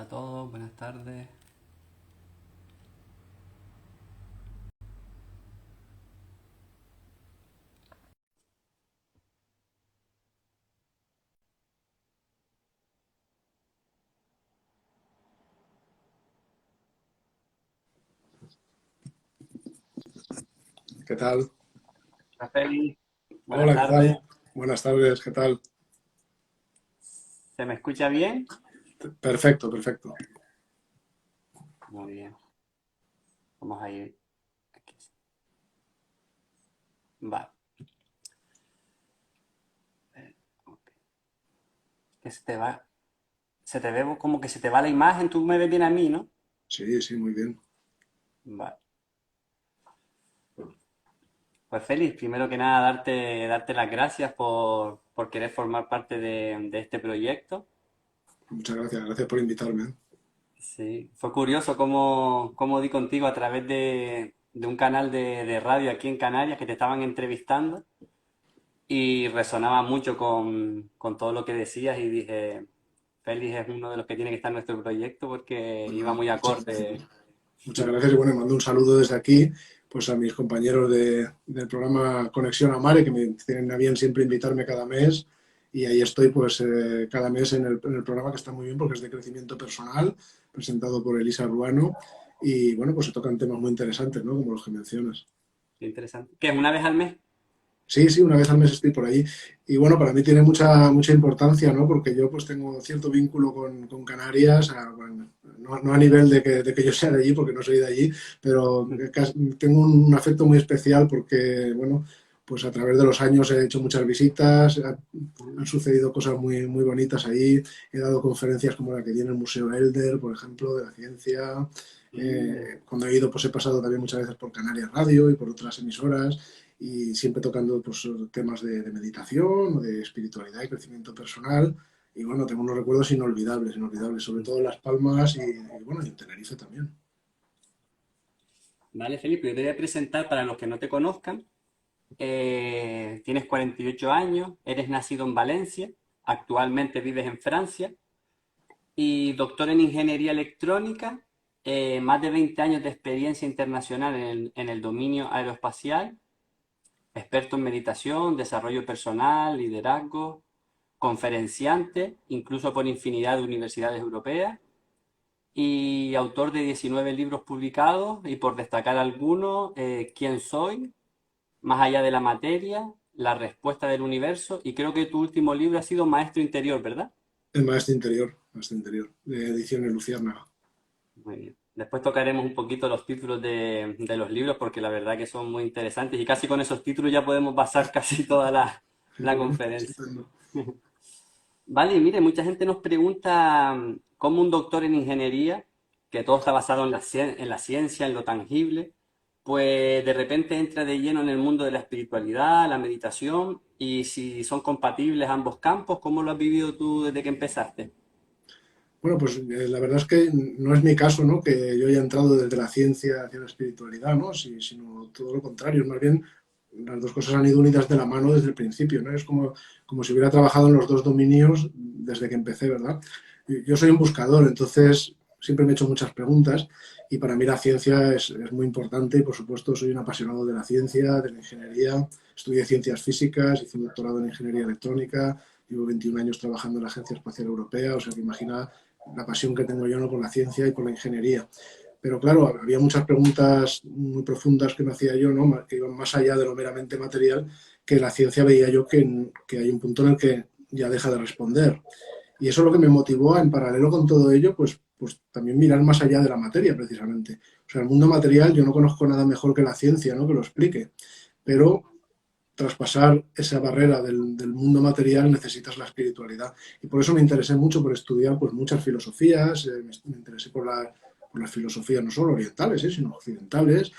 a todos, buenas tardes. ¿Qué tal? Rafael, buenas Hola, ¿qué tardes. tal? Buenas tardes, ¿qué tal? ¿Se me escucha bien? Perfecto, perfecto. Muy bien. Vamos a ir aquí. Vale. Ok. Que se te ve como que se te va la imagen, tú me ves bien a mí, ¿no? Sí, sí, muy bien. Vale. Pues Félix, primero que nada darte las gracias por querer formar parte de este proyecto. Muchas gracias, gracias por invitarme. Sí, fue curioso cómo di contigo a través de un canal de radio aquí en Canarias que te estaban entrevistando. Y resonaba mucho con todo lo que decías y dije, Félix es uno de los que tiene que estar en nuestro proyecto porque iba Bueno, muy acorde. muchas gracias y bueno, mando un saludo desde aquí pues a mis compañeros del programa Conexión a Mare, que me tienen a bien siempre invitarme cada mes y ahí estoy pues cada mes en el programa, que está muy bien porque es de crecimiento personal, presentado por Elisa Ruano y bueno, pues se tocan temas muy interesantes, ¿no? Como los que mencionas. Interesante. ¿Qué es una vez al mes? Sí, sí, una vez al mes estoy por allí. Y bueno, para mí tiene mucha importancia, ¿no? Porque yo pues tengo cierto vínculo con Canarias, bueno, no a nivel de que yo sea de allí, porque no soy de allí, pero tengo un afecto muy especial porque, bueno, pues a través de los años he hecho muchas visitas, han sucedido cosas muy bonitas ahí, he dado conferencias como la que tiene el Museo Elder, por ejemplo, de la ciencia. Mm, Cuando he ido, pues he pasado también muchas veces por Canarias Radio y por otras emisoras y siempre tocando pues, temas de meditación, de espiritualidad y crecimiento personal. Y bueno, tengo unos recuerdos inolvidables, inolvidables, sobre todo en Las Palmas y bueno, y en Tenerife también. Vale, Felipe, yo te voy a presentar para los que no te conozcan. Tienes 48 años, eres nacido en Valencia, actualmente vives en Francia y doctor en ingeniería electrónica, más de 20 años de experiencia internacional en el dominio aeroespacial, experto en meditación, desarrollo personal, liderazgo, conferenciante, incluso por infinidad de universidades europeas, y autor de 19 libros publicados, y por destacar algunos, ¿Quién soy?, Más allá de la materia, La respuesta del universo, y creo que tu último libro ha sido Maestro Interior, ¿verdad? El maestro interior, de ediciones Luciérnaga. Muy bien. Después tocaremos un poquito los títulos de los libros porque la verdad que son muy interesantes y casi con esos títulos ya podemos basar casi toda la Bueno, conferencia. estupendo. Vale, y mire, mucha gente nos pregunta cómo un doctor en ingeniería, que todo está basado en la ciencia, en lo tangible, pues de repente entra de lleno en el mundo de la espiritualidad, la meditación, y si son compatibles ambos campos, ¿cómo lo has vivido tú desde que empezaste? Bueno, pues la verdad es que no es mi caso, ¿no? Que yo haya entrado desde la ciencia hacia la espiritualidad, ¿no? Sino todo lo contrario. Más bien, las dos cosas han ido unidas de la mano desde el principio, ¿no? Es como si hubiera trabajado en los dos dominios desde que empecé, ¿verdad? Yo soy un buscador, entonces siempre me he hecho muchas preguntas y para mí la ciencia es muy importante y por supuesto soy un apasionado de la ciencia, de la ingeniería. Estudié ciencias físicas, hice un doctorado en ingeniería electrónica, llevo 21 años trabajando en la Agencia Espacial Europea, o sea que imagina la pasión que tengo yo, ¿no?, por la ciencia y por la ingeniería. Pero claro, había muchas preguntas muy profundas que me hacía yo, ¿no?, que iban más allá de lo meramente material, que la ciencia veía yo que hay un punto en el que ya deja de responder. Y eso es lo que me motivó a, en paralelo con todo ello, pues también mirar más allá de la materia, precisamente. O sea, el mundo material, yo no conozco nada mejor que la ciencia, ¿no?, que lo explique. Pero traspasar esa barrera del mundo material necesitas la espiritualidad. Y por eso me interesé mucho por estudiar pues, muchas filosofías, me interesé por las filosofías no solo orientales, sino occidentales,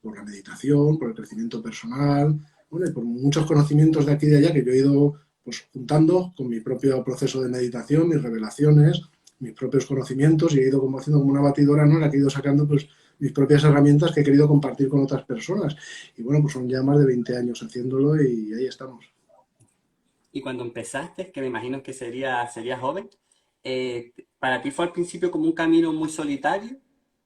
por la meditación, por el crecimiento personal, bueno, y por muchos conocimientos de aquí y de allá que yo he ido pues, juntando con mi propio proceso de meditación, mis revelaciones, mis propios conocimientos y he ido como haciendo como una batidora, ¿no?, en la que he ido sacando pues, mis propias herramientas que he querido compartir con otras personas. Y bueno, pues son ya más de 20 años haciéndolo y ahí estamos. Y cuando empezaste, que me imagino que sería joven, ¿para ti fue al principio como un camino muy solitario?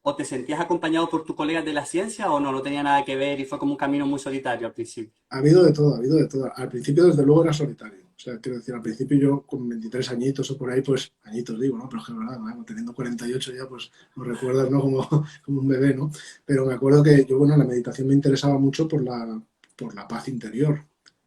¿O te sentías acompañado por tus colegas de la ciencia o no, no tenía nada que ver y fue como un camino muy solitario al principio? Ha habido de todo, ha habido de todo. Al principio, desde luego, era solitario. O sea, quiero decir, al principio yo con 23 añitos o por ahí, pues, añitos digo, ¿no? Pero es que, verdad, ¿no? Teniendo 48 ya, pues, lo recuerdas, ¿no? Como, como un bebé, ¿no? Pero me acuerdo que yo, bueno, la meditación me interesaba mucho por la paz interior,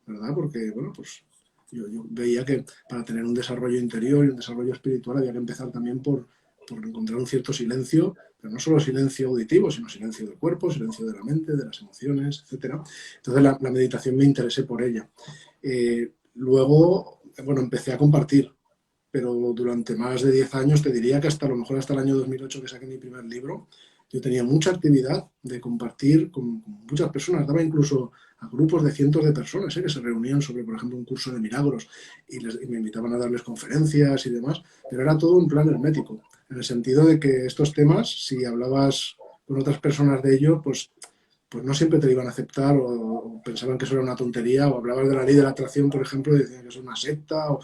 ¿verdad? Porque, bueno, pues yo veía que para tener un desarrollo interior y un desarrollo espiritual había que empezar también por encontrar un cierto silencio, pero no solo silencio auditivo, sino silencio del cuerpo, silencio de la mente, de las emociones, etcétera. Entonces la meditación me interesé por ella. Luego, bueno, empecé a compartir, pero durante más de 10 años, te diría que hasta a lo mejor hasta el año 2008 que saqué mi primer libro, yo tenía mucha actividad de compartir con muchas personas, daba incluso a grupos de cientos de personas que se reunían sobre, por ejemplo, un curso de milagros y me invitaban a darles conferencias y demás, pero era todo un plan hermético, en el sentido de que estos temas, si hablabas con otras personas de ello, pues no siempre te lo iban a aceptar o pensaban que eso era una tontería o hablabas de la ley de la atracción, por ejemplo, y decían que es una secta o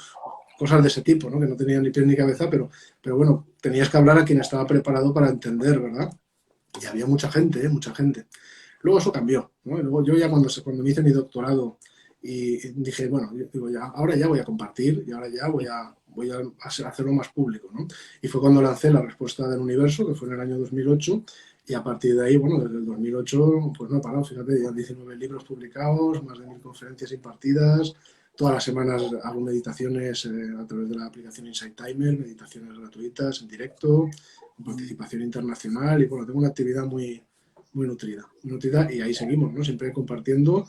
cosas de ese tipo, ¿no? Que no tenían ni pies ni cabeza, pero bueno, tenías que hablar a quien estaba preparado para entender, ¿verdad? Y había mucha gente, ¿eh? Mucha gente. Luego eso cambió, ¿no? Y luego yo ya cuando me hice mi doctorado y dije, bueno, digo, ya, ahora ya voy a compartir y ahora ya voy a hacerlo más público, ¿no? Y fue cuando lancé La Respuesta del Universo, que fue en el año 2008, y a partir de ahí, bueno, desde el 2008, pues no he parado, fíjate, ya 19 libros publicados, más de 1000 conferencias impartidas, todas las semanas hago meditaciones a través de la aplicación Insight Timer, meditaciones gratuitas en directo, con participación internacional, y bueno, tengo una actividad muy nutrida, y ahí seguimos, ¿no? Siempre compartiendo,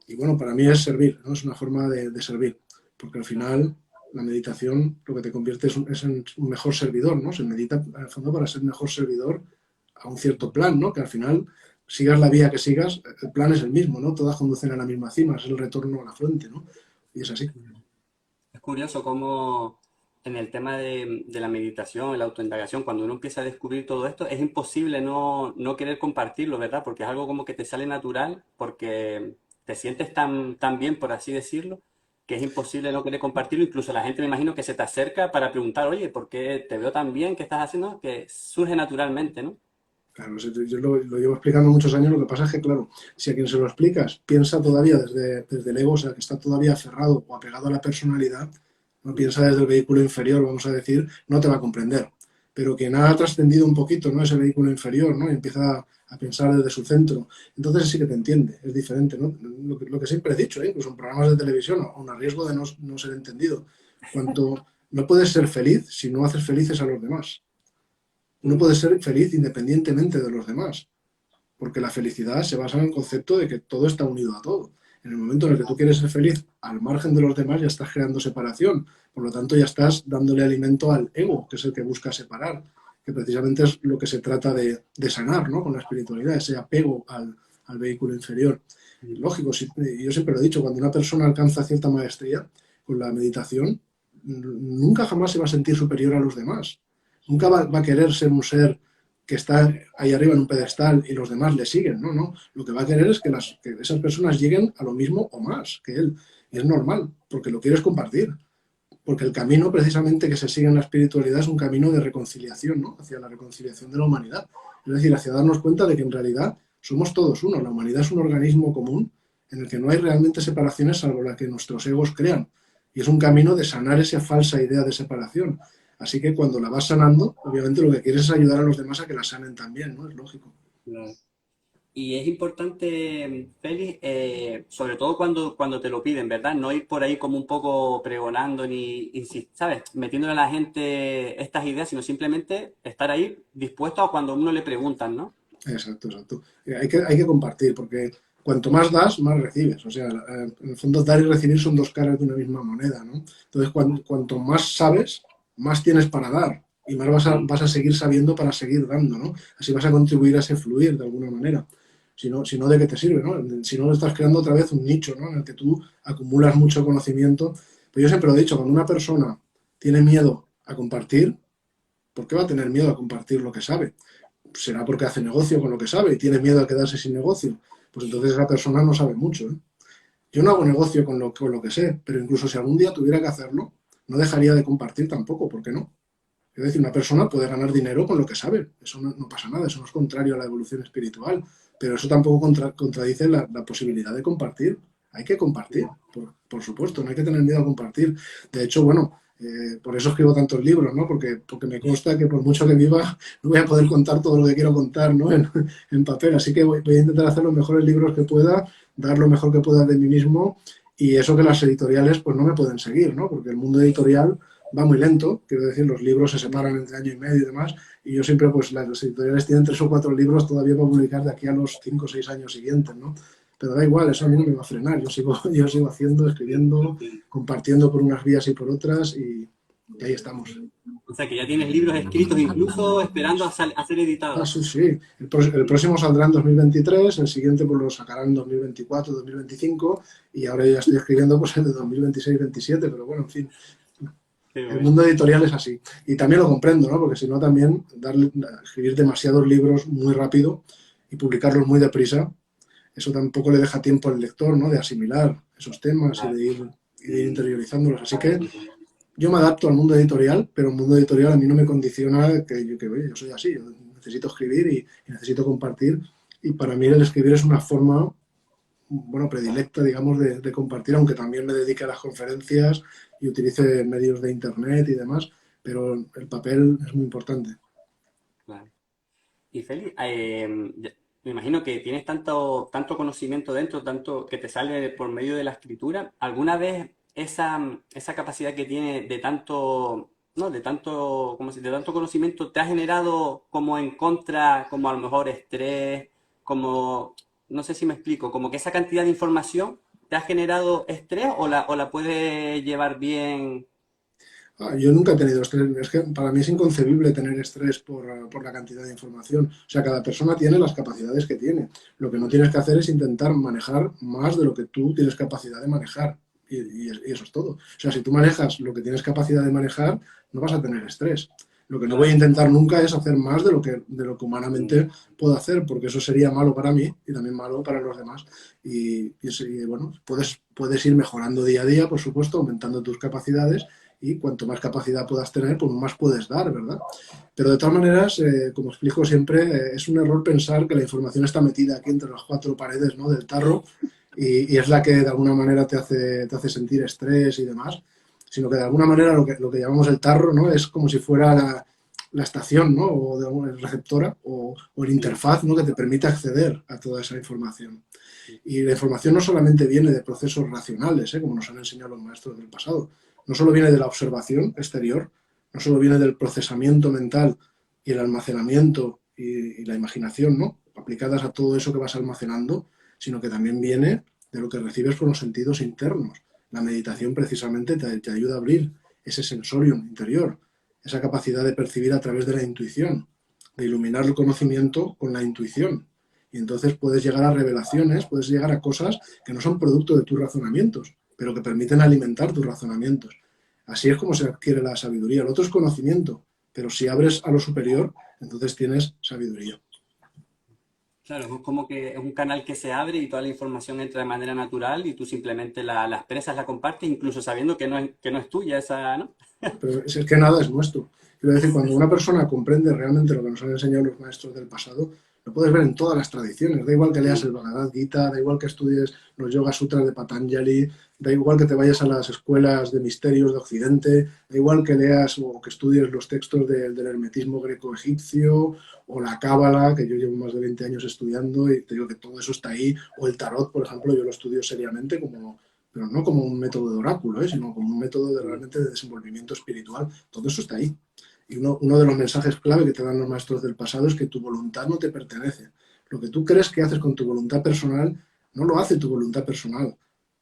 y bueno, para mí es servir, ¿no? Es una forma de servir, porque al final la meditación lo que te convierte es en un mejor servidor, ¿no? Se medita en el fondo para ser mejor servidor a un cierto plan, ¿no? Que al final, sigas la vía que sigas, el plan es el mismo, ¿no? Todas conducen a la misma cima, es el retorno a la fuente, ¿no? Y es así. Es curioso cómo en el tema de la meditación, la autoindagación, cuando uno empieza a descubrir todo esto, es imposible no querer compartirlo, ¿verdad? Porque es algo como que te sale natural, porque te sientes tan bien, por así decirlo, que es imposible no querer compartirlo. Incluso la gente me imagino que se te acerca para preguntar, oye, ¿por qué te veo tan bien? ¿Qué estás haciendo? Que surge naturalmente, ¿no? Claro, yo lo llevo explicando muchos años, lo que pasa es que, claro, si a quien se lo explicas piensa todavía desde el ego, o sea, que está todavía aferrado o apegado a la personalidad, no piensa desde el vehículo inferior, vamos a decir, no te va a comprender. Pero quien ha trascendido un poquito, ¿no? Ese vehículo inferior, ¿no? Y empieza a pensar desde su centro, entonces sí que te entiende, es diferente, ¿no? Lo que siempre he dicho, ¿eh? Incluso en programas de televisión, aun a riesgo de no ser entendido, cuanto no puedes ser feliz si no haces felices a los demás. Uno Mm. puede ser feliz independientemente de los demás, porque la felicidad se basa en el concepto de que todo está unido a todo. En el momento en el que tú quieres ser feliz al margen de los demás, ya estás creando separación. Por lo tanto, ya estás dándole alimento al ego, que es el que busca separar, que precisamente es lo que se trata de sanar, ¿no? Con la espiritualidad, ese apego al vehículo inferior. Lógico, yo siempre lo he dicho, cuando una persona alcanza cierta maestría con la meditación, nunca jamás se va a sentir superior a los demás. Nunca va a querer ser un ser que está ahí arriba en un pedestal y los demás le siguen. No, no. Lo que va a querer es que esas personas lleguen a lo mismo o más que él. Y es normal, porque lo quieres compartir. Porque el camino precisamente que se sigue en la espiritualidad es un camino de reconciliación, ¿no? Hacia la reconciliación de la humanidad. Es decir, hacia darnos cuenta de que en realidad somos todos uno. La humanidad es un organismo común en el que no hay realmente separaciones salvo la que nuestros egos crean. Y es un camino de sanar esa falsa idea de separación. Así que cuando la vas sanando, obviamente lo que quieres es ayudar a los demás a que la sanen también, ¿no? Es lógico. Claro. Y es importante, Félix, sobre todo cuando te lo piden, ¿verdad? No ir por ahí como un poco pregonando ni, ¿sabes? Metiéndole a la gente estas ideas, sino simplemente estar ahí dispuesto a cuando a uno le preguntan, ¿no? Exacto, exacto. Hay que compartir, porque cuanto más das, más recibes. O sea, en el fondo dar y recibir son dos caras de una misma moneda, ¿no? Entonces, cuanto más sabes, más tienes para dar y más Mm. vas a seguir sabiendo para seguir dando, ¿no? Así vas a contribuir a ese fluir de alguna manera. Si no, ¿de qué te sirve, no? Si no, estás creando otra vez un nicho, ¿no? En el que tú acumulas mucho conocimiento. Pero yo siempre lo he dicho, cuando una persona tiene miedo a compartir, ¿por qué va a tener miedo a compartir lo que sabe? Será porque hace negocio con lo que sabe y tiene miedo a quedarse sin negocio. Pues entonces esa persona no sabe mucho, ¿eh? Yo no hago negocio con lo que sé, pero incluso si algún día tuviera que hacerlo, no dejaría de compartir tampoco, ¿por qué no? Es decir, una persona puede ganar dinero con lo que sabe, eso no pasa nada, eso no es contrario a la evolución espiritual, pero eso tampoco contradice la posibilidad de compartir. Hay que compartir, por supuesto, no hay que tener miedo a compartir. De hecho, bueno, por eso escribo tantos libros, ¿no? Porque me consta que por mucho que viva, no voy a poder contar todo lo que quiero contar, ¿no? En papel. Así que voy a intentar hacer los mejores libros que pueda, dar lo mejor que pueda de mí mismo, y eso que las editoriales pues no me pueden seguir, ¿no? Porque el mundo editorial va muy lento, quiero decir, los libros se separan entre año y medio y demás, y yo siempre, pues las editoriales tienen 3 o 4 libros todavía para publicar de aquí a los 5 o 6 años siguientes, ¿no? Pero da igual, eso a mí no me va a frenar, yo sigo haciendo, escribiendo, compartiendo por unas vías y por otras, y ahí estamos. O sea, que ya tienes libros escritos incluso esperando a ser Ah, editados. sí, sí. El próximo saldrá en 2023, el siguiente pues lo sacarán en 2024, 2025, y ahora ya estoy escribiendo pues el de 2026-27, pero bueno, en fin, Qué el bueno. mundo editorial es así. Y también lo comprendo, ¿no? Porque si no también escribir demasiados libros muy rápido y publicarlos muy deprisa, eso tampoco le deja tiempo al lector, ¿no? De asimilar esos temas y Claro. de ir interiorizándolos. Así que yo me adapto al mundo editorial, pero el mundo editorial a mí no me condiciona oye, yo soy así, yo necesito escribir y necesito compartir. Y para mí el escribir es una forma, bueno, predilecta, digamos, de compartir, aunque también me dedique a las conferencias y utilice medios de internet y demás, pero el papel es muy importante. Claro. Y Félix, me imagino que tienes tanto conocimiento dentro, tanto que te sale por medio de la escritura. ¿Alguna vez esa capacidad que tiene de tanto, no, de tanto, como si, de tanto conocimiento te ha generado como en contra, como a lo mejor estrés, como, no sé si me explico, como que esa cantidad de información te ha generado estrés o la puedes llevar bien? Yo nunca he tenido estrés. Es que para mí es inconcebible tener estrés por la cantidad de información. O sea, cada persona tiene las capacidades que tiene. Lo que no tienes que hacer es intentar manejar más de lo que tú tienes capacidad de manejar. Y eso es todo. O sea, si tú manejas lo que tienes capacidad de manejar, no vas a tener estrés. Lo que no voy a Claro. intentar nunca es hacer más de lo que humanamente puedo hacer, porque eso sería malo para mí y también malo para los demás. Bueno, puedes ir mejorando día a día, por supuesto, aumentando tus capacidades, y cuanto más capacidad puedas tener, pues más puedes dar, ¿verdad? Pero de todas maneras, como explico siempre, es un error pensar que la información está metida aquí entre las 4 paredes, ¿no? Del tarro, y es la que de alguna manera te hace sentir estrés y demás, sino que de alguna manera lo que llamamos el tarro, ¿no? Es como si fuera la estación, ¿no? O de alguna receptora o el interfaz, ¿no? Que te permite acceder a toda esa información. Y la información no solamente viene de procesos racionales, como nos han enseñado los maestros del pasado, no solo viene de la observación exterior, no solo viene del procesamiento mental y el almacenamiento y la imaginación, ¿no? Aplicadas a todo eso que vas almacenando, sino que también viene de lo que recibes por los sentidos internos. La meditación precisamente te ayuda a abrir ese sensorium interior, esa capacidad de percibir a través de la intuición, de iluminar el conocimiento con la intuición. Y entonces puedes llegar a revelaciones, puedes llegar a cosas que no son producto de tus razonamientos, pero que permiten alimentar tus razonamientos. Así es como se adquiere la sabiduría. El otro es conocimiento, pero si abres a lo superior, entonces tienes sabiduría. Claro, es como que es un canal que se abre y toda la información entra de manera natural y tú simplemente la expresas, la compartes, incluso sabiendo que no es tuya esa, ¿no? Pero es que nada es nuestro. Quiero decir, cuando una persona comprende realmente lo que nos han enseñado los maestros del pasado, lo puedes ver en todas las tradiciones. Da igual que leas el Bhagavad Gita, da igual que estudies los Yoga Sutras de Patanjali, da igual que te vayas a las escuelas de misterios de Occidente, da igual que leas o que estudies los textos del hermetismo greco-egipcio o la Cábala, que yo llevo más de 20 años estudiando y te digo que todo eso está ahí, o el tarot, por ejemplo, yo lo estudio seriamente pero no como un método de oráculo, sino como un método realmente de desenvolvimiento espiritual. Todo eso está ahí. Y uno de los mensajes clave que te dan los maestros del pasado es que tu voluntad no te pertenece. Lo que tú crees que haces con tu voluntad personal, no lo hace tu voluntad personal,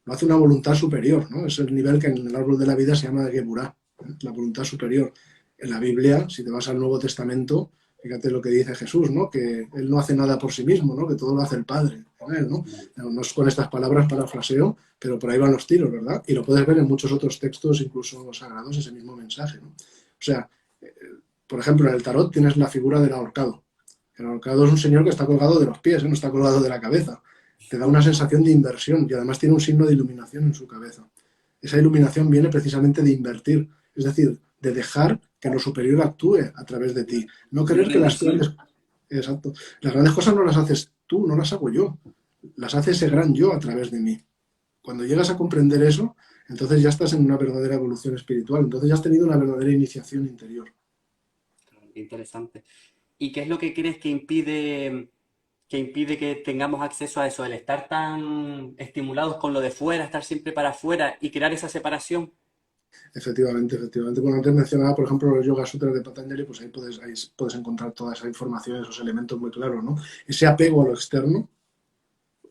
lo hace una voluntad superior, ¿no? Es el nivel que en el árbol de la vida se llama de Geburah, la voluntad superior. En la Biblia, si te vas al Nuevo Testamento, fíjate lo que dice Jesús, ¿no? Que Él no hace nada por sí mismo, ¿no? Que todo lo hace el Padre en Él, ¿no? No es con estas palabras parafraseo, pero por ahí van los tiros, ¿verdad? Y lo puedes ver en muchos otros textos, incluso sagrados, ese mismo mensaje, ¿no? O sea, por ejemplo, en el tarot tienes la figura del ahorcado. El ahorcado es un señor que está colgado de los pies, no está colgado de la cabeza. Te da una sensación de inversión y además tiene un signo de iluminación en su cabeza. Esa iluminación viene precisamente de invertir, es decir, de dejar que lo superior actúe a través de ti. No Una querer que las rendición. grandes, exacto, las grandes cosas no las haces tú, no las hago yo, las hace ese gran yo a través de mí. Cuando llegas a comprender eso, entonces ya estás en una verdadera evolución espiritual, entonces ya has tenido una verdadera iniciación interior. Qué interesante. ¿Y qué es lo que crees que impide que tengamos acceso a eso, el estar tan estimulados con lo de fuera, estar siempre para afuera y crear esa separación? Efectivamente, efectivamente. Bueno, antes mencionaba, por ejemplo, los Yoga Sutras de Patanjali, pues ahí puedes encontrar toda esa información, esos elementos muy claros, ¿no? Ese apego a lo externo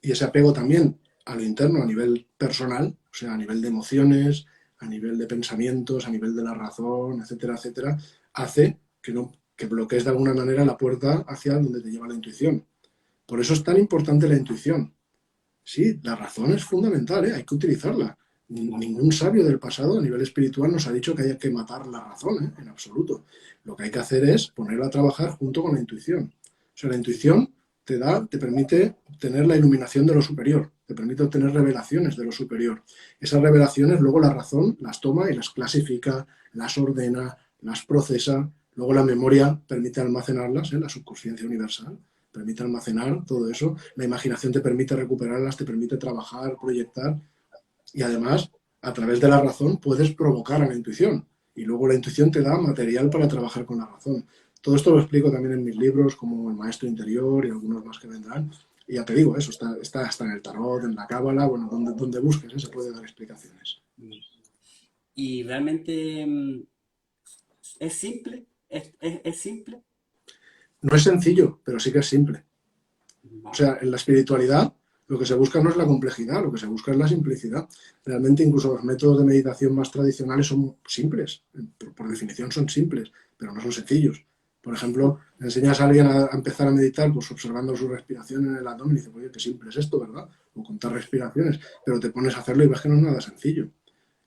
y ese apego también a lo interno a nivel personal, o sea, a nivel de emociones, a nivel de pensamientos, a nivel de la razón, etcétera, etcétera, hace que bloquees de alguna manera la puerta hacia donde te lleva la intuición. Por eso es tan importante la intuición. Sí, la razón es fundamental, ¿eh? Hay que utilizarla. Ningún sabio del pasado a nivel espiritual nos ha dicho que haya que matar la razón, ¿eh? En absoluto. Lo que hay que hacer es ponerla a trabajar junto con la intuición. O sea, la intuición te permite tener la iluminación de lo superior, te permite obtener revelaciones de lo superior. Esas revelaciones luego la razón las toma y las clasifica, las ordena, las procesa. Luego la memoria permite almacenarlas, ¿eh? La subconsciencia universal permite almacenar todo eso. La imaginación te permite recuperarlas, te permite trabajar, proyectar y además, a través de la razón, puedes provocar a la intuición y luego la intuición te da material para trabajar con la razón. Todo esto lo explico también en mis libros, como El Maestro Interior y algunos más que vendrán. Y ya te digo, eso está hasta en el tarot, en la cábala, bueno, donde busques, ¿eh? Se puede dar explicaciones. Y realmente es simple, es simple. No es sencillo, pero sí que es simple. O Vale. sea, en la espiritualidad lo que se busca no es la complejidad, lo que se busca es la simplicidad. Realmente incluso los métodos de meditación más tradicionales son simples, por definición son simples, pero no son sencillos. Por ejemplo, le enseñas a alguien a empezar a meditar pues observando su respiración en el abdomen y dices, oye, qué simple es esto, ¿verdad? O contar respiraciones, pero te pones a hacerlo y ves que no es nada sencillo.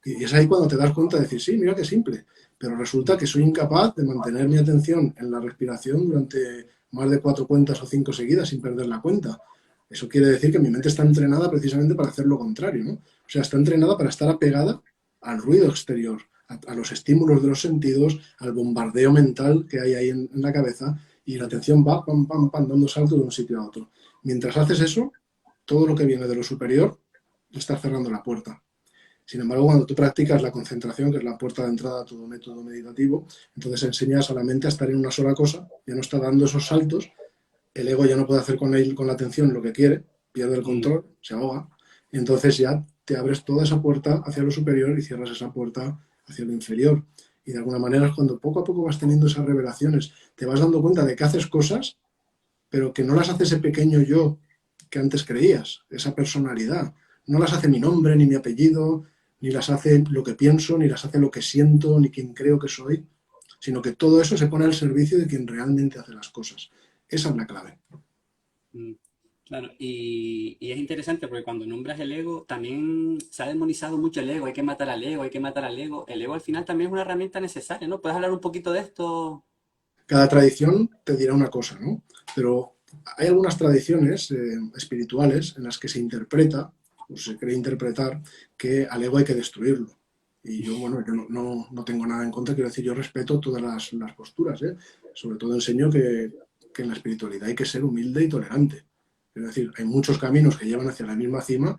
Y es ahí cuando te das cuenta de decir, sí, mira qué simple, pero resulta que soy incapaz de mantener mi atención en la respiración durante más de 4 cuentas o 5 seguidas sin perder la cuenta. Eso quiere decir que mi mente está entrenada precisamente para hacer lo contrario, ¿no? O sea, está entrenada para estar apegada al ruido exterior, a los estímulos de los sentidos, al bombardeo mental que hay ahí en la cabeza y la atención va pam, pam, pam, dando saltos de un sitio a otro. Mientras haces eso, todo lo que viene de lo superior está cerrando la puerta. Sin embargo, cuando tú practicas la concentración, que es la puerta de entrada a todo método meditativo, entonces enseñas a la mente a estar en una sola cosa, ya no está dando esos saltos, el ego ya no puede hacer con la atención lo que quiere, pierde el Mm, control, se ahoga, y entonces ya te abres toda esa puerta hacia lo superior y cierras esa puerta hacia lo inferior. Y de alguna manera es cuando poco a poco vas teniendo esas revelaciones, te vas dando cuenta de que haces cosas, pero que no las hace ese pequeño yo que antes creías, esa personalidad. No las hace mi nombre, ni mi apellido, ni las hace lo que pienso, ni las hace lo que siento, ni quien creo que soy, sino que todo eso se pone al servicio de quien realmente hace las cosas. Esa es la clave. mm. Claro, y es interesante porque cuando nombras el ego, también se ha demonizado mucho el ego, hay que matar al ego, hay que matar al ego. El ego al final también es una herramienta necesaria, ¿no? ¿Puedes hablar un poquito de esto? Cada tradición te dirá una cosa, ¿no? Pero hay algunas tradiciones espirituales en las que se interpreta, o se cree interpretar, que al ego hay que destruirlo. Y yo, bueno, yo no tengo nada en contra, quiero decir, yo respeto todas las posturas, ¿eh? Sobre todo enseño que en la espiritualidad hay que ser humilde y tolerante. Es decir, hay muchos caminos que llevan hacia la misma cima,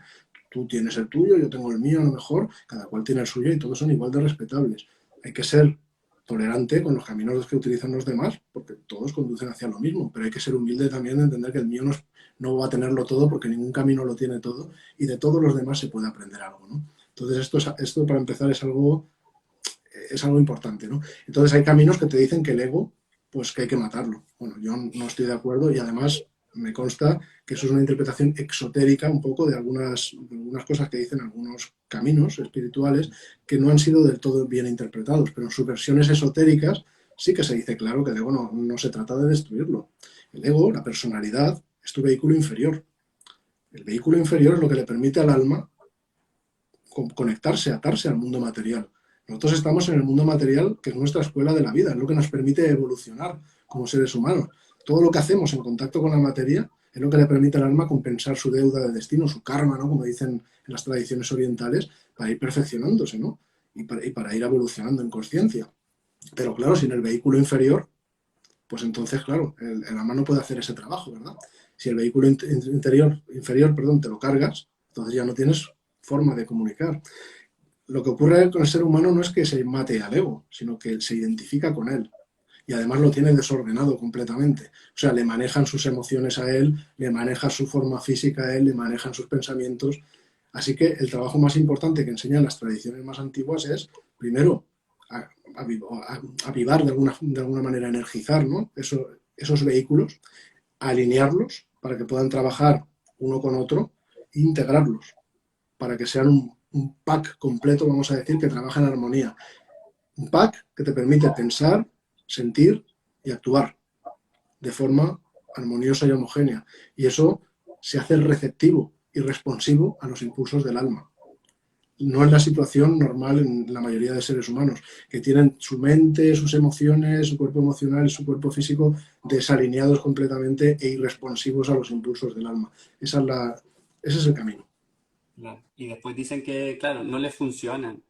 tú tienes el tuyo, yo tengo el mío, a lo mejor, cada cual tiene el suyo y todos son igual de respetables. Hay que ser tolerante con los caminos que utilizan los demás, porque todos conducen hacia lo mismo, pero hay que ser humilde también de entender que el mío no va a tenerlo todo porque ningún camino lo tiene todo y de todos los demás se puede aprender algo, ¿no? Entonces esto para empezar es algo importante, ¿no? Entonces hay caminos que te dicen que el ego, pues que hay que matarlo. Bueno, yo no estoy de acuerdo y además me consta que eso es una interpretación exotérica un poco de algunas cosas que dicen algunos caminos espirituales que no han sido del todo bien interpretados, pero en sus versiones esotéricas sí que se dice claro que el ego no se trata de destruirlo. El ego, la personalidad, es tu vehículo inferior. El vehículo inferior es lo que le permite al alma conectarse, atarse al mundo material. Nosotros estamos en el mundo material, que es nuestra escuela de la vida, es lo que nos permite evolucionar como seres humanos. Todo lo que hacemos en contacto con la materia es lo que le permite al alma compensar su deuda de destino, su karma, ¿no? Como dicen en las tradiciones orientales, para ir perfeccionándose, ¿no? Y para ir evolucionando en conciencia. Pero claro, sin el vehículo inferior, pues entonces, claro, el alma no puede hacer ese trabajo, ¿verdad? Si el vehículo inferior, perdón, te lo cargas, entonces ya no tienes forma de comunicar. Lo que ocurre con el ser humano no es que se mate al ego, sino que se identifica con él. Y además lo tiene desordenado completamente. O sea, le manejan sus emociones a él, le manejan su forma física a él, le manejan sus pensamientos. Así que el trabajo más importante que enseñan las tradiciones más antiguas es, primero, avivar de alguna manera, energizar, ¿no? Esos vehículos, alinearlos para que puedan trabajar uno con otro e integrarlos para que sean un pack completo, vamos a decir, que trabaja en armonía. Un pack que te permite pensar, sentir y actuar de forma armoniosa y homogénea. Y eso se hace receptivo y responsivo a los impulsos del alma. No es la situación normal en la mayoría de seres humanos, que tienen su mente, sus emociones, su cuerpo emocional y su cuerpo físico desalineados completamente e irresponsivos a los impulsos del alma. Ese es el camino. Claro. Y después dicen que, claro, no les funcionan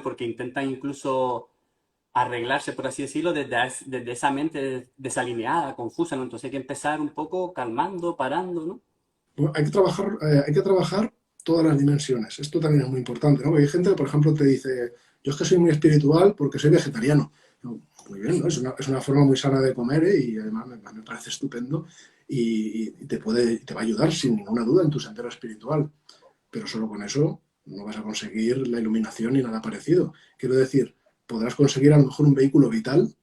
porque intentan incluso arreglarse, por así decirlo, desde esa mente desalineada, confusa, ¿no? Entonces hay que empezar un poco calmando, parando, ¿no? Bueno, hay que trabajar todas las dimensiones. Esto también es muy importante, ¿no? Porque hay gente que, por ejemplo, te dice, yo es que soy muy espiritual porque soy vegetariano. No, muy bien, ¿no? Es una forma muy sana de comer, ¿eh? Y además me parece estupendo y te va a ayudar sin ninguna duda en tu sendero espiritual. Pero solo con eso no vas a conseguir la iluminación ni nada parecido. Quiero decir, podrás conseguir a lo mejor un vehículo vital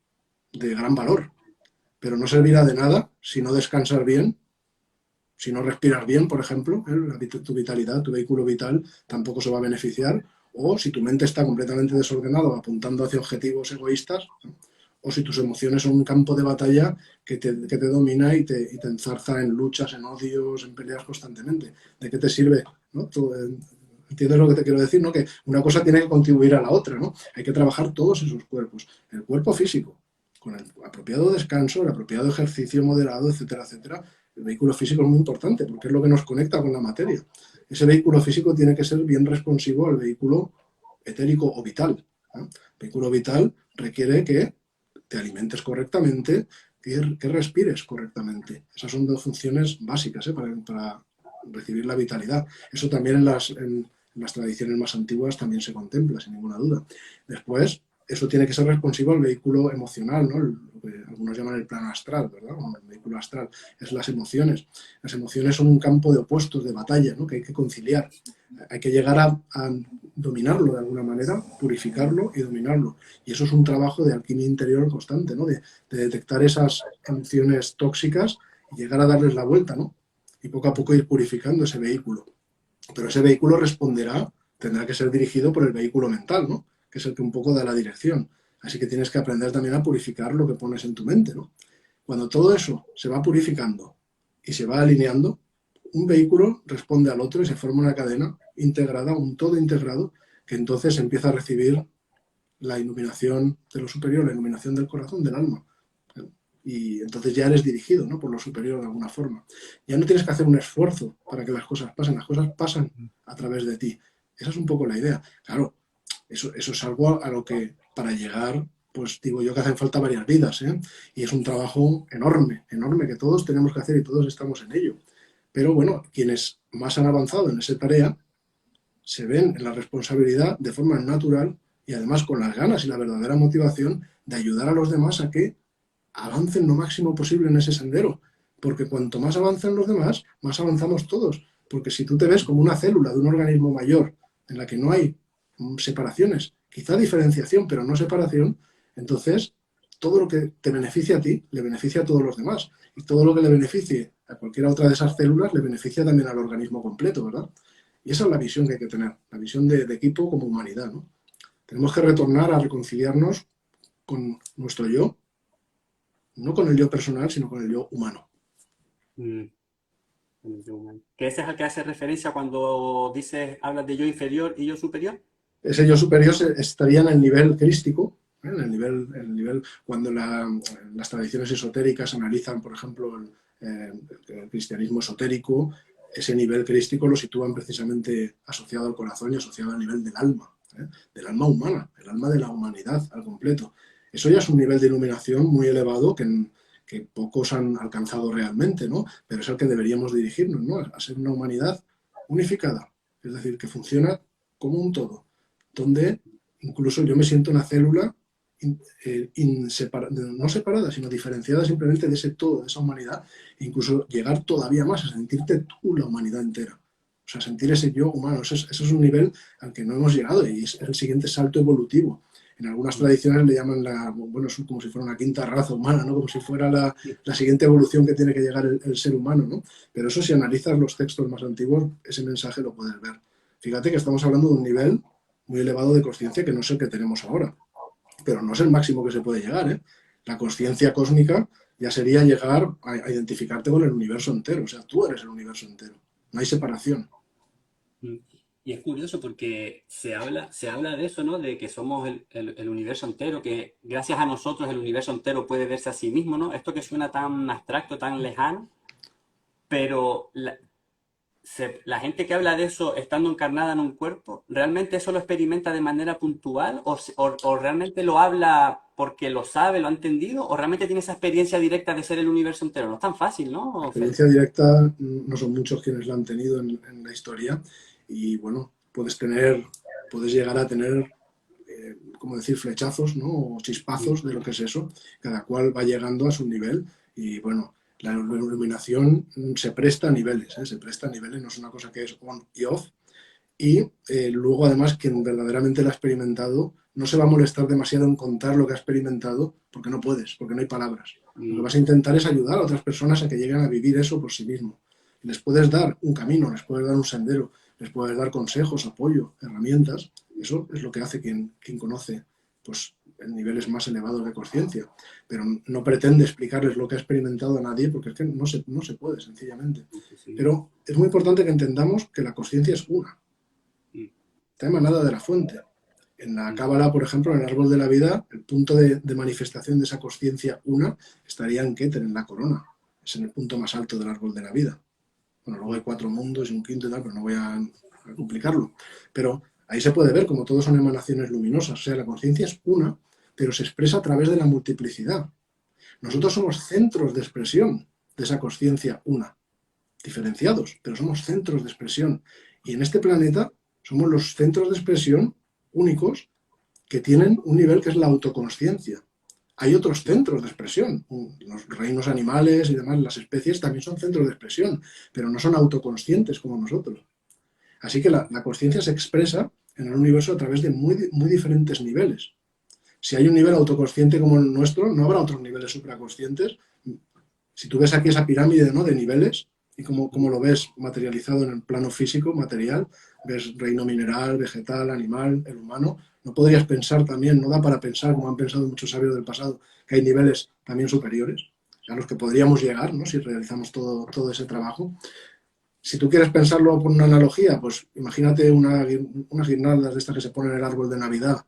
de gran valor, pero no servirá de nada si no descansas bien, si no respiras bien, por ejemplo, tu vitalidad, tu vehículo vital tampoco se va a beneficiar, o si tu mente está completamente desordenada, apuntando hacia objetivos egoístas, o si tus emociones son un campo de batalla que te domina y te enzarza en luchas, en odios, en peleas constantemente. ¿De qué te sirve? ¿No? ¿Entiendes lo que te quiero decir? ¿No? Que una cosa tiene que contribuir a la otra, ¿no? Hay que trabajar todos esos cuerpos. El cuerpo físico, con el apropiado descanso, el apropiado ejercicio moderado, etcétera, etcétera. El vehículo físico es muy importante porque es lo que nos conecta con la materia. Ese vehículo físico tiene que ser bien responsivo al vehículo etérico o vital. El vehículo vital requiere que te alimentes correctamente, que respires correctamente. Esas son dos funciones básicas, para recibir la vitalidad. Eso también en las tradiciones más antiguas también se contempla, sin ninguna duda. Después, eso tiene que ser responsivo al vehículo emocional, ¿no? Lo que algunos llaman el plano astral, ¿verdad? O el vehículo astral, es las emociones. Las emociones son un campo de opuestos, de batalla, ¿no? Que hay que conciliar. Hay que llegar a dominarlo de alguna manera, purificarlo y dominarlo. Y eso es un trabajo de alquimia interior constante, ¿no? De detectar esas emociones tóxicas y llegar a darles la vuelta, ¿no? Y poco a poco ir purificando ese vehículo. Pero ese vehículo responderá, tendrá que ser dirigido por el vehículo mental, ¿no? Que es el que un poco da la dirección. Así que tienes que aprender también a purificar lo que pones en tu mente, ¿no? Cuando todo eso se va purificando y se va alineando, un vehículo responde al otro y se forma una cadena integrada, un todo integrado, que entonces empieza a recibir la iluminación de lo superior, la iluminación del corazón, del alma. Y entonces ya eres dirigido, ¿no? Por lo superior de alguna forma. Ya no tienes que hacer un esfuerzo para que las cosas pasan a través de ti. Esa es un poco la idea. Claro, eso es algo a lo que para llegar, pues digo yo que hacen falta varias vidas, ¿eh? Y es un trabajo enorme, enorme que todos tenemos que hacer y todos estamos en ello. Pero bueno, quienes más han avanzado en esa tarea se ven en la responsabilidad de forma natural y además con las ganas y la verdadera motivación de ayudar a los demás a que avancen lo máximo posible en ese sendero. Porque cuanto más avancen los demás, más avanzamos todos. Porque si tú te ves como una célula de un organismo mayor en la que no hay separaciones, quizá diferenciación, pero no separación, entonces todo lo que te beneficia a ti le beneficia a todos los demás. Y todo lo que le beneficie a cualquiera otra de esas células le beneficia también al organismo completo, ¿verdad? Y esa es la visión que hay que tener, la visión de equipo como humanidad, ¿no? Tenemos que retornar a reconciliarnos con nuestro yo, no con el yo personal, sino con el yo humano. Mm, que ese es al que hace referencia cuando dices, hablas de yo inferior y yo superior. Ese yo superior estaría en el nivel crístico, ¿eh? En el nivel cuando las tradiciones esotéricas analizan, por ejemplo, el cristianismo esotérico, ese nivel crístico lo sitúan precisamente asociado al corazón y asociado al nivel del alma humana, el alma de la humanidad al completo. Eso ya es un nivel de iluminación muy elevado que pocos han alcanzado realmente, ¿no? Pero es al que deberíamos dirigirnos, ¿no? A ser una humanidad unificada, es decir, que funciona como un todo, donde incluso yo me siento una célula no separada, sino diferenciada simplemente de ese todo, de esa humanidad, e incluso llegar todavía más a sentirte tú la humanidad entera. O sea, sentir ese yo humano, eso es un nivel al que no hemos llegado y es el siguiente salto evolutivo. En algunas tradiciones le llaman bueno, es como si fuera una quinta raza humana, ¿no? Como si fuera la siguiente evolución que tiene que llegar el ser humano, ¿no? Pero eso, si analizas los textos más antiguos, ese mensaje lo puedes ver. Fíjate que estamos hablando de un nivel muy elevado de conciencia que no es el que tenemos ahora, pero no es el máximo que se puede llegar, ¿eh? La conciencia cósmica ya sería llegar a identificarte con el universo entero, o sea, tú eres el universo entero, no hay separación. Mm. Y es curioso porque se habla de eso, ¿no? De que somos el universo entero, que gracias a nosotros el universo entero puede verse a sí mismo, ¿no? Esto que suena tan abstracto, tan lejano, pero la gente que habla de eso estando encarnada en un cuerpo, ¿realmente eso lo experimenta de manera puntual? ¿O realmente lo habla porque lo sabe, lo ha entendido? ¿O realmente tiene esa experiencia directa de ser el universo entero? No es tan fácil, ¿no, Félix? Experiencia directa no son muchos quienes la han tenido en la historia y bueno, puedes llegar a tener, como decir, flechazos, ¿no? O Mm, chispazos de lo que es eso, cada cual va llegando a su nivel y bueno, la iluminación se presta a niveles, ¿eh? Se presta a niveles, no es una cosa que es on y off, y luego además quien verdaderamente lo ha experimentado no se va a molestar demasiado en contar lo que ha experimentado porque no puedes, porque no hay palabras. Lo que mm, vas a intentar es ayudar a otras personas a que lleguen a vivir eso por sí mismo. Les puedes dar un camino, les puedes dar un sendero, les puedes dar consejos, apoyo, herramientas. Eso es lo que hace quien conoce pues, en niveles más elevados de conciencia. Pero no pretende explicarles lo que ha experimentado a nadie porque es que no se puede, sencillamente. imposible. Pero es muy importante que entendamos que la conciencia es una, Mm, está emanada de la fuente. En la mm, Cábala, por ejemplo, en el árbol de la vida, el punto de manifestación de esa conciencia una estaría en Keter, en la corona. Es en el punto más alto del árbol de la vida. Bueno, luego hay mm, 4 mundos y un quinto y tal, pero no voy a complicarlo. Pero ahí se puede ver como todos son emanaciones luminosas. O sea, la conciencia es una, pero se expresa a través de la multiplicidad. mm, Nosotros somos centros de expresión de esa conciencia una, diferenciados, pero somos centros de expresión. Y en este planeta somos los centros de expresión únicos que tienen un nivel que es la autoconsciencia. Hay otros mm, centros de expresión, los reinos animales y demás, las especies también son centros de expresión, pero no son autoconscientes como nosotros. Así que la conciencia se expresa en el universo a través de muy diferentes niveles. Si hay un nivel autoconsciente como el nuestro, no habrá otros niveles supraconscientes. Si tú ves aquí esa pirámide, ¿no?, de niveles y cómo mm, lo ves materializado en el plano físico, material, ves reino mineral, vegetal, animal, el humano, no podrías pensar también, no da para pensar, como han pensado muchos sabios del pasado, que hay niveles también superiores a los que podríamos llegar, ¿no?, si realizamos todo ese trabajo. Si tú quieres pensarlo por una analogía, pues imagínate unas guirnaldas de estas que se ponen en el árbol de Navidad,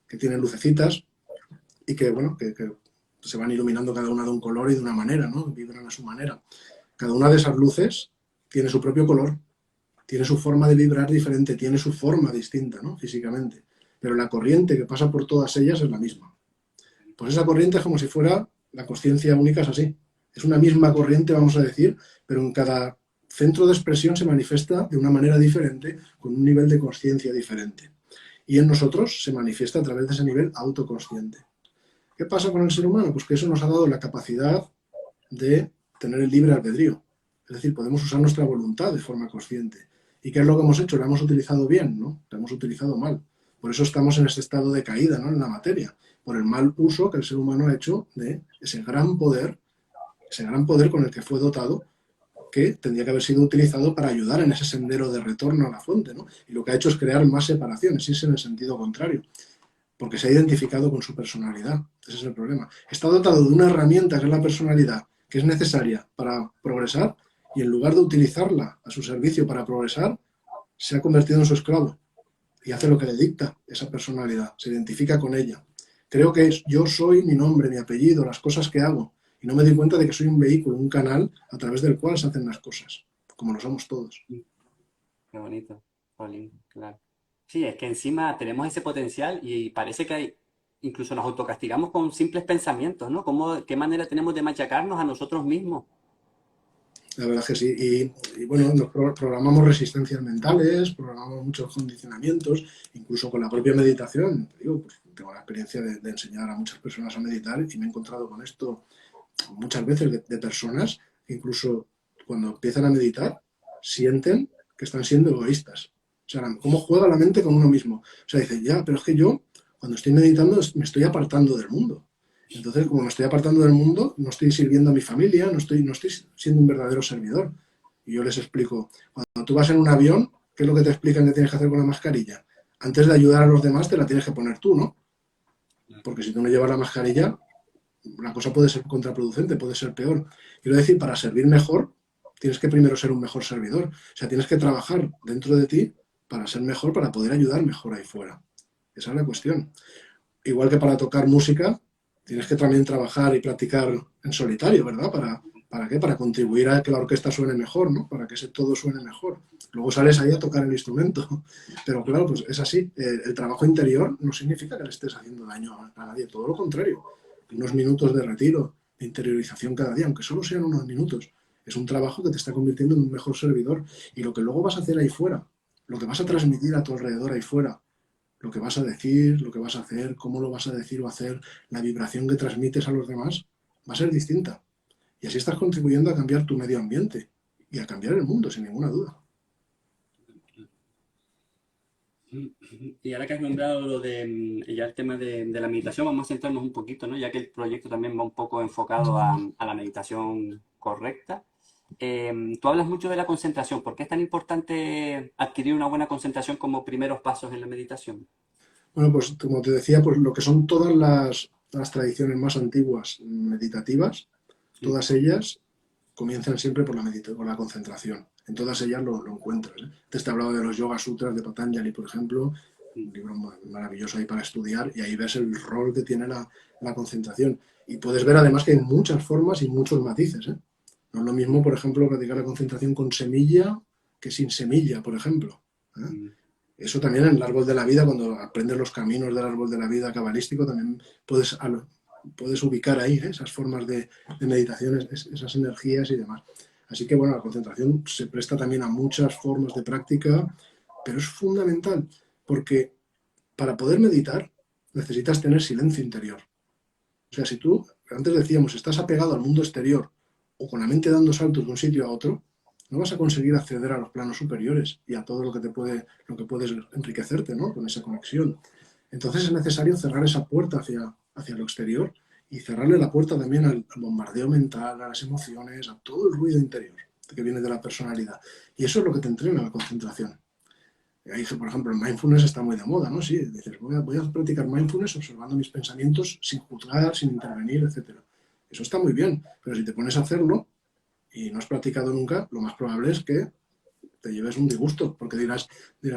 que tienen lucecitas y que, bueno, que se van iluminando cada una de un color y de una manera, ¿no? Vibran a su manera. Cada una de esas luces tiene su propio color, tiene su forma de vibrar diferente, tiene su forma distinta, ¿no?, físicamente. Pero la corriente que pasa por todas ellas es la misma. Pues esa corriente es como si fuera la conciencia única, es así. Es una misma corriente, vamos a decir, pero en cada centro de expresión se manifiesta de una manera diferente, con un nivel de conciencia diferente. Y en nosotros se manifiesta a través de ese nivel autoconsciente. ¿Qué pasa con el ser humano? Pues que eso nos ha dado la capacidad de tener el libre albedrío. Es decir, podemos usar nuestra voluntad de forma consciente. ¿Y qué es lo que hemos hecho? ¿La hemos utilizado bien? ¿No? La hemos utilizado mal. Por eso estamos en este estado de caída, ¿no?, en la materia, por el mal uso que el ser humano ha hecho de ese gran poder con el que fue dotado, que tendría que haber sido utilizado para ayudar en ese sendero de retorno a la fuente, ¿no? Y lo que ha hecho es crear más separaciones, irse en el sentido contrario, porque se ha identificado con su personalidad. Ese es el problema. Está dotado de una herramienta que es la personalidad, que es necesaria para progresar, y en lugar de utilizarla a su servicio para progresar, se ha convertido en su esclavo y hace lo que le dicta esa personalidad, se identifica con ella. Creo que yo soy mi nombre, mi apellido, las cosas que hago, y no me doy cuenta de que soy un vehículo, un canal a través del cual se hacen las cosas, como lo somos todos. mm. Qué bonito, Jolín, claro. Sí, es que encima tenemos ese potencial y parece que hay incluso nos autocastigamos con simples pensamientos, ¿no? ¿Qué manera tenemos de machacarnos a nosotros mismos? La verdad es que sí. Y bueno, programamos resistencias mentales, programamos muchos condicionamientos, incluso con la propia meditación. Te digo, pues, tengo la experiencia de enseñar a muchas personas a meditar y me he encontrado con esto muchas veces de personas que incluso cuando empiezan a meditar sienten que están siendo egoístas. O sea, cómo juega la mente con uno mismo. O sea, dice, ya, pero es que yo cuando estoy meditando me estoy apartando del mundo. Entonces, como me estoy apartando del mundo, no estoy sirviendo a mi familia, no estoy siendo un verdadero servidor. Y yo les explico, cuando tú vas en un avión, ¿qué es lo que te explican que tienes que hacer con la mascarilla? Antes de ayudar a los demás, te la tienes que poner tú, ¿no? Porque si tú no llevas la mascarilla, la cosa puede ser contraproducente, puede ser peor. Quiero decir, para servir mejor, tienes que primero ser un mejor servidor. O sea, tienes que trabajar dentro de ti para ser mejor, para poder ayudar mejor ahí fuera. Esa es la cuestión. Igual que para tocar música, tienes que también trabajar y practicar en solitario, ¿verdad? ¿Para qué? Para contribuir a que la orquesta suene mejor, ¿no? Para que ese todo suene mejor. Luego sales ahí a tocar el instrumento. Pero claro, pues es así. El trabajo interior no significa que le estés haciendo daño a nadie, todo lo contrario. Unos minutos de retiro, de interiorización cada día, aunque solo sean unos minutos, es un trabajo que te está convirtiendo en un mejor servidor. Y lo que luego vas a hacer ahí fuera, lo que vas a transmitir a tu alrededor ahí fuera, lo que vas a decir, lo que vas a hacer, cómo lo vas a decir o hacer, la vibración que transmites a los demás, va a ser distinta. Y así estás contribuyendo a cambiar tu medio ambiente y a cambiar el mundo, sin ninguna duda. Y ahora que has nombrado lo de ya el tema de la meditación, vamos a centrarnos un poquito, ¿no? Ya que el proyecto también va un poco enfocado a la meditación correcta. Tú hablas mucho de la concentración. ¿Por qué es tan importante adquirir una buena concentración como primeros pasos en la meditación? Bueno, pues como te decía, pues lo que son todas las tradiciones más antiguas meditativas, Mm, todas ellas comienzan siempre por la concentración. En todas ellas lo encuentras. ¿eh? Te he hablado de los Yoga Sutras de Patanjali, por ejemplo, mm, un libro maravilloso ahí para estudiar, y ahí ves el rol que tiene la concentración. Y puedes ver además que hay muchas formas y muchos matices. ¿eh? No es lo mismo, por ejemplo, practicar la concentración con semilla que sin semilla, por ejemplo. ¿eh? mm. Eso también en el árbol de la vida, cuando aprendes los caminos del árbol de la vida cabalístico, también puedes ubicar ahí esas formas de meditación, esas energías y demás. Así que bueno, la concentración se presta también a muchas formas de práctica, pero es fundamental porque para poder meditar necesitas tener silencio interior. O sea, si tú, antes decíamos, estás apegado al mundo exterior o con la mente dando saltos de un sitio a otro, no vas a conseguir acceder a los planos superiores y a todo lo que puedes enriquecerte, ¿no? Con esa conexión. Entonces es necesario cerrar esa puerta hacia lo exterior y cerrarle la puerta también al bombardeo mental, a las emociones, a todo el ruido interior que viene de la personalidad. Y eso es lo que te entrena la concentración. Ahí, por ejemplo, el mindfulness está muy de moda, ¿no? Sí, dices, voy a practicar mindfulness observando mis pensamientos sin juzgar, sin intervenir, etcétera. Eso está muy bien, pero si te pones a hacerlo y no has practicado nunca, lo más probable es que te lleves un disgusto, porque dirás,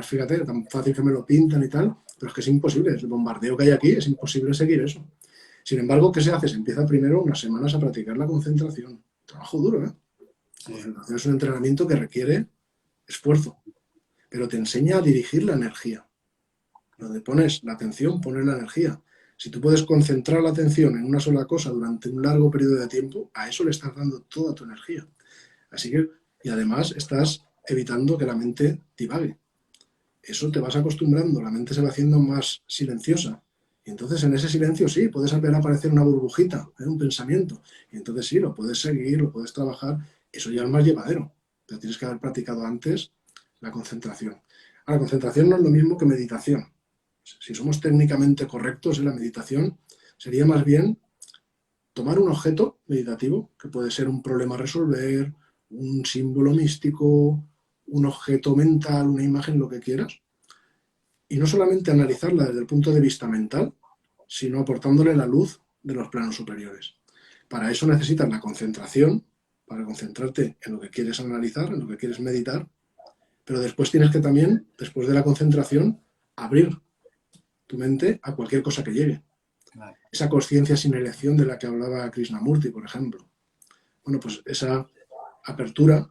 fíjate, tan fácil que me lo pintan y tal, pero es que es imposible, el bombardeo que hay aquí, es imposible seguir eso. Sin embargo, ¿qué se hace? Se empieza primero unas semanas a practicar la concentración. Trabajo duro, ¿eh? La Sí. concentración es un entrenamiento que requiere esfuerzo, pero te enseña a dirigir la energía. Donde pones la atención, pones la energía. Si tú puedes concentrar la atención en una sola cosa durante un largo periodo de tiempo, a eso le estás dando toda tu energía. Así que, y además estás evitando que la mente divague. Eso te vas acostumbrando, la mente se va haciendo más silenciosa. Y entonces en ese silencio sí, puedes ver aparecer una burbujita, un pensamiento. Y entonces sí, lo puedes seguir, lo puedes trabajar. Eso ya es más llevadero. Pero tienes que haber practicado antes la concentración. Ahora, concentración no es lo mismo que meditación. Si somos técnicamente correctos en la meditación, sería más bien tomar un objeto meditativo, que puede ser un problema a resolver, un símbolo místico, un objeto mental, una imagen, lo que quieras, y no solamente analizarla desde el punto de vista mental, sino aportándole la luz de los planos superiores. Para eso necesitas la concentración, para concentrarte en lo que quieres analizar, en lo que quieres meditar, pero después tienes que también, después de la concentración, abrir tu mente a cualquier cosa que llegue. Claro. Esa conciencia sin elección de la que hablaba Krishnamurti, por ejemplo. Bueno, pues esa apertura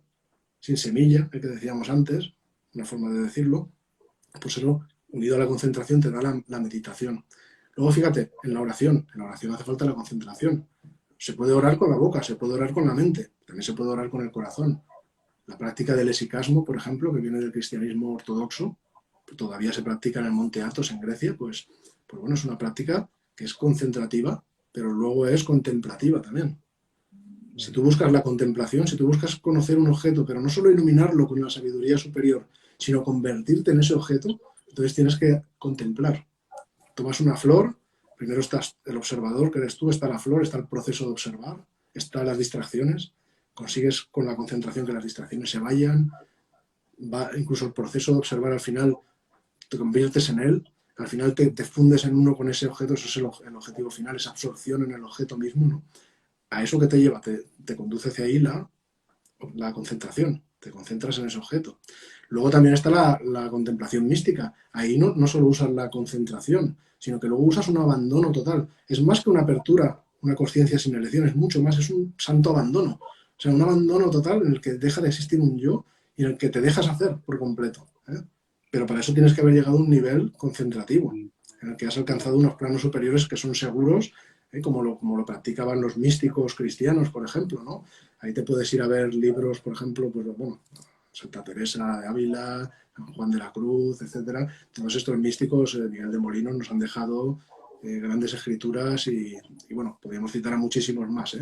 sin semilla, el que decíamos antes, una forma de decirlo, pues eso, unido a la concentración, te da la meditación. Luego, fíjate, en la oración hace falta la concentración. Se puede orar con la boca, se puede orar con la mente, también se puede orar con el corazón. La práctica del esicasmo, por ejemplo, que viene del cristianismo ortodoxo, todavía se practica en el Monte Athos, en Grecia, pues bueno, es una práctica que es concentrativa, pero luego es contemplativa también. Si tú buscas la contemplación, si tú buscas conocer un objeto, pero no solo iluminarlo con la sabiduría superior, sino convertirte en ese objeto, entonces tienes que contemplar. Tomas una flor, primero estás el observador, que eres tú, está la flor, está el proceso de observar, están las distracciones, consigues con la concentración que las distracciones se vayan, va incluso el proceso de observar al final, te conviertes en él, al final te fundes en uno con ese objeto, eso es el objetivo final, esa absorción en el objeto mismo, ¿no? A eso que te lleva, te conduce hacia ahí la concentración, te concentras en ese objeto. Luego también está la contemplación mística. Ahí no solo usas la concentración, sino que luego usas un abandono total. Es más que una apertura, una conciencia sin elección, es mucho más, es un santo abandono. O sea, un abandono total en el que deja de existir un yo y en el que te dejas hacer por completo, ¿eh? Pero para eso tienes que haber llegado a un nivel concentrativo, en el que has alcanzado unos planos superiores que son seguros, como lo practicaban los místicos cristianos, por ejemplo, ¿no? Ahí te puedes ir a ver libros, por ejemplo, pues bueno, Santa Teresa de Ávila, San Juan de la Cruz, etcétera. Todos estos místicos, Miguel de Molinos, nos han dejado grandes escrituras y, bueno, podríamos citar a muchísimos más.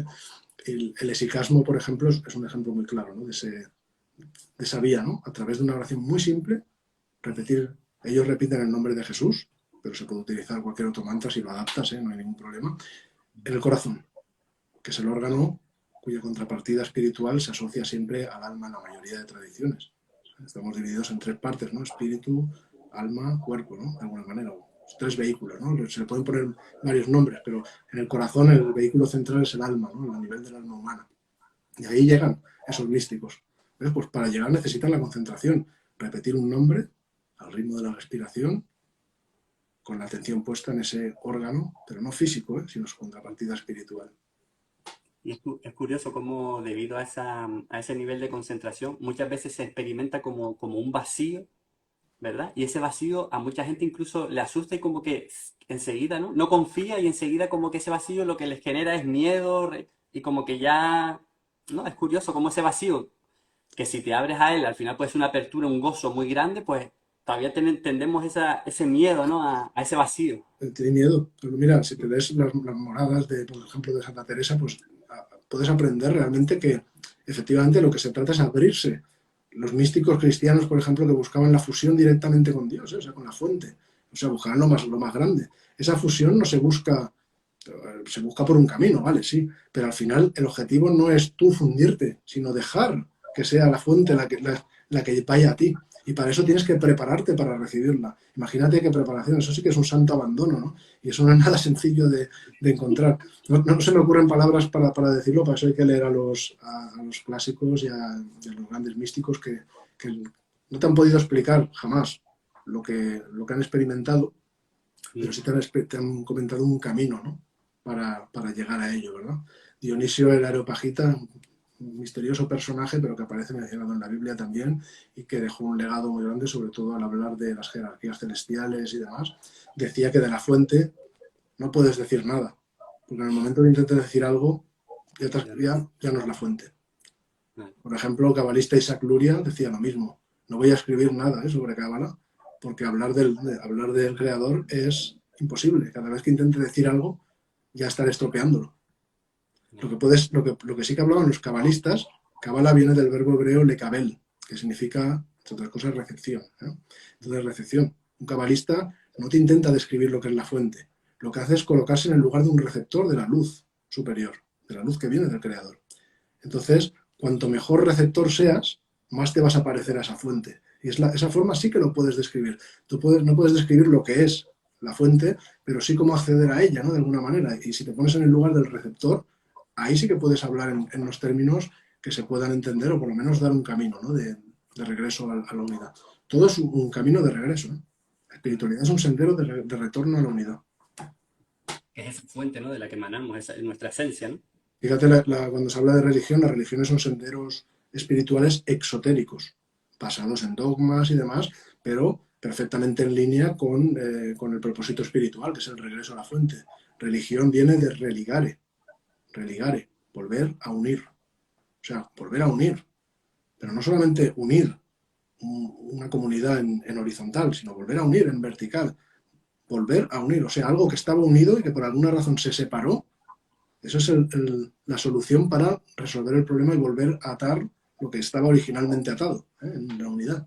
El esicasmo, por ejemplo, es un ejemplo muy claro, ¿no? de esa vía, ¿no? A través de una oración muy simple, repetir, ellos repiten el nombre de Jesús, pero se puede utilizar cualquier otro mantra si lo adaptas, no hay ningún problema, en el corazón, que es el órgano cuya contrapartida espiritual se asocia siempre al alma en la mayoría de tradiciones. Estamos divididos en tres partes, ¿no? Espíritu, alma, cuerpo, ¿no? De alguna manera. Tres vehículos, ¿no? Se le pueden poner varios nombres, pero en el corazón el vehículo central es el alma, ¿no? A nivel del alma humana. Y ahí llegan esos místicos. ¿Ves? Pues para llegar necesitan la concentración. Repetir un nombre al ritmo de la respiración, con la atención puesta en ese órgano, pero no físico, sino su contrapartida espiritual. Y es curioso cómo debido a ese nivel de concentración muchas veces se experimenta como un vacío, ¿verdad? Y ese vacío a mucha gente incluso le asusta y como que enseguida, ¿no? No confía y enseguida como que ese vacío lo que les genera es miedo y como que ya, ¿no? Es curioso como ese vacío, que si te abres a él al final puede ser una apertura, un gozo muy grande, pues todavía tendemos ese miedo, ¿no? A ese vacío. Tiene miedo. Pero mira, si te ves las moradas, por ejemplo, de Santa Teresa, pues puedes aprender realmente que efectivamente lo que se trata es abrirse. Los místicos cristianos, por ejemplo, que buscaban la fusión directamente con Dios, o sea, con la fuente. O sea, buscaban lo más grande. Esa fusión no se busca por un camino, ¿vale? Sí, pero al final el objetivo no es tú fundirte, sino dejar que sea la fuente la que vaya a ti. Y para eso tienes que prepararte para recibirla. Imagínate qué preparación, eso sí que es un santo abandono, ¿no? Y eso no es nada sencillo de encontrar. No se me ocurren palabras para decirlo, para eso hay que leer a los clásicos y a los grandes místicos que no te han podido explicar jamás lo que han experimentado, pero sí te han comentado un camino, ¿no? Para llegar a ello, ¿verdad? Dionisio el Areopagita, un misterioso personaje, pero que aparece mencionado en la Biblia también y que dejó un legado muy grande, sobre todo al hablar de las jerarquías celestiales y demás. Decía que de la fuente no puedes decir nada, porque en el momento de intentar decir algo, ya no es la fuente. Por ejemplo, el cabalista Isaac Luria decía lo mismo. No voy a escribir nada sobre Cábala, porque hablar del creador es imposible. Cada vez que intente decir algo, ya estaré estropeándolo. Lo que sí que hablaban los cabalistas, Cábala viene del verbo hebreo lekabel, que significa, entre otras cosas, recepción. Entonces, recepción. Un cabalista no te intenta describir lo que es la fuente. Lo que hace es colocarse en el lugar de un receptor de la luz superior, de la luz que viene del creador. Entonces, cuanto mejor receptor seas, más te vas a parecer a esa fuente. Y esa forma sí que lo puedes describir. No puedes describir lo que es la fuente, pero sí cómo acceder a ella, ¿no? De alguna manera. Y si te pones en el lugar del receptor, ahí sí que puedes hablar en los términos que se puedan entender o por lo menos dar un camino, ¿no? de regreso a la unidad. Todo es un camino de regreso, ¿no? La espiritualidad es un sendero de retorno a la unidad. Es esa fuente, ¿no? De la que emanamos, esa es nuestra esencia, ¿no? Fíjate, cuando se habla de religión, las religiones son senderos espirituales exotéricos, basados en dogmas y demás, pero perfectamente en línea con el propósito espiritual, que es el regreso a la fuente. Religión viene de religare, volver a unir. O sea, volver a unir. Pero no solamente unir una comunidad en horizontal, sino volver a unir en vertical. Volver a unir. O sea, algo que estaba unido y que por alguna razón se separó. Eso es la solución para resolver el problema y volver a atar lo que estaba originalmente atado, en la unidad.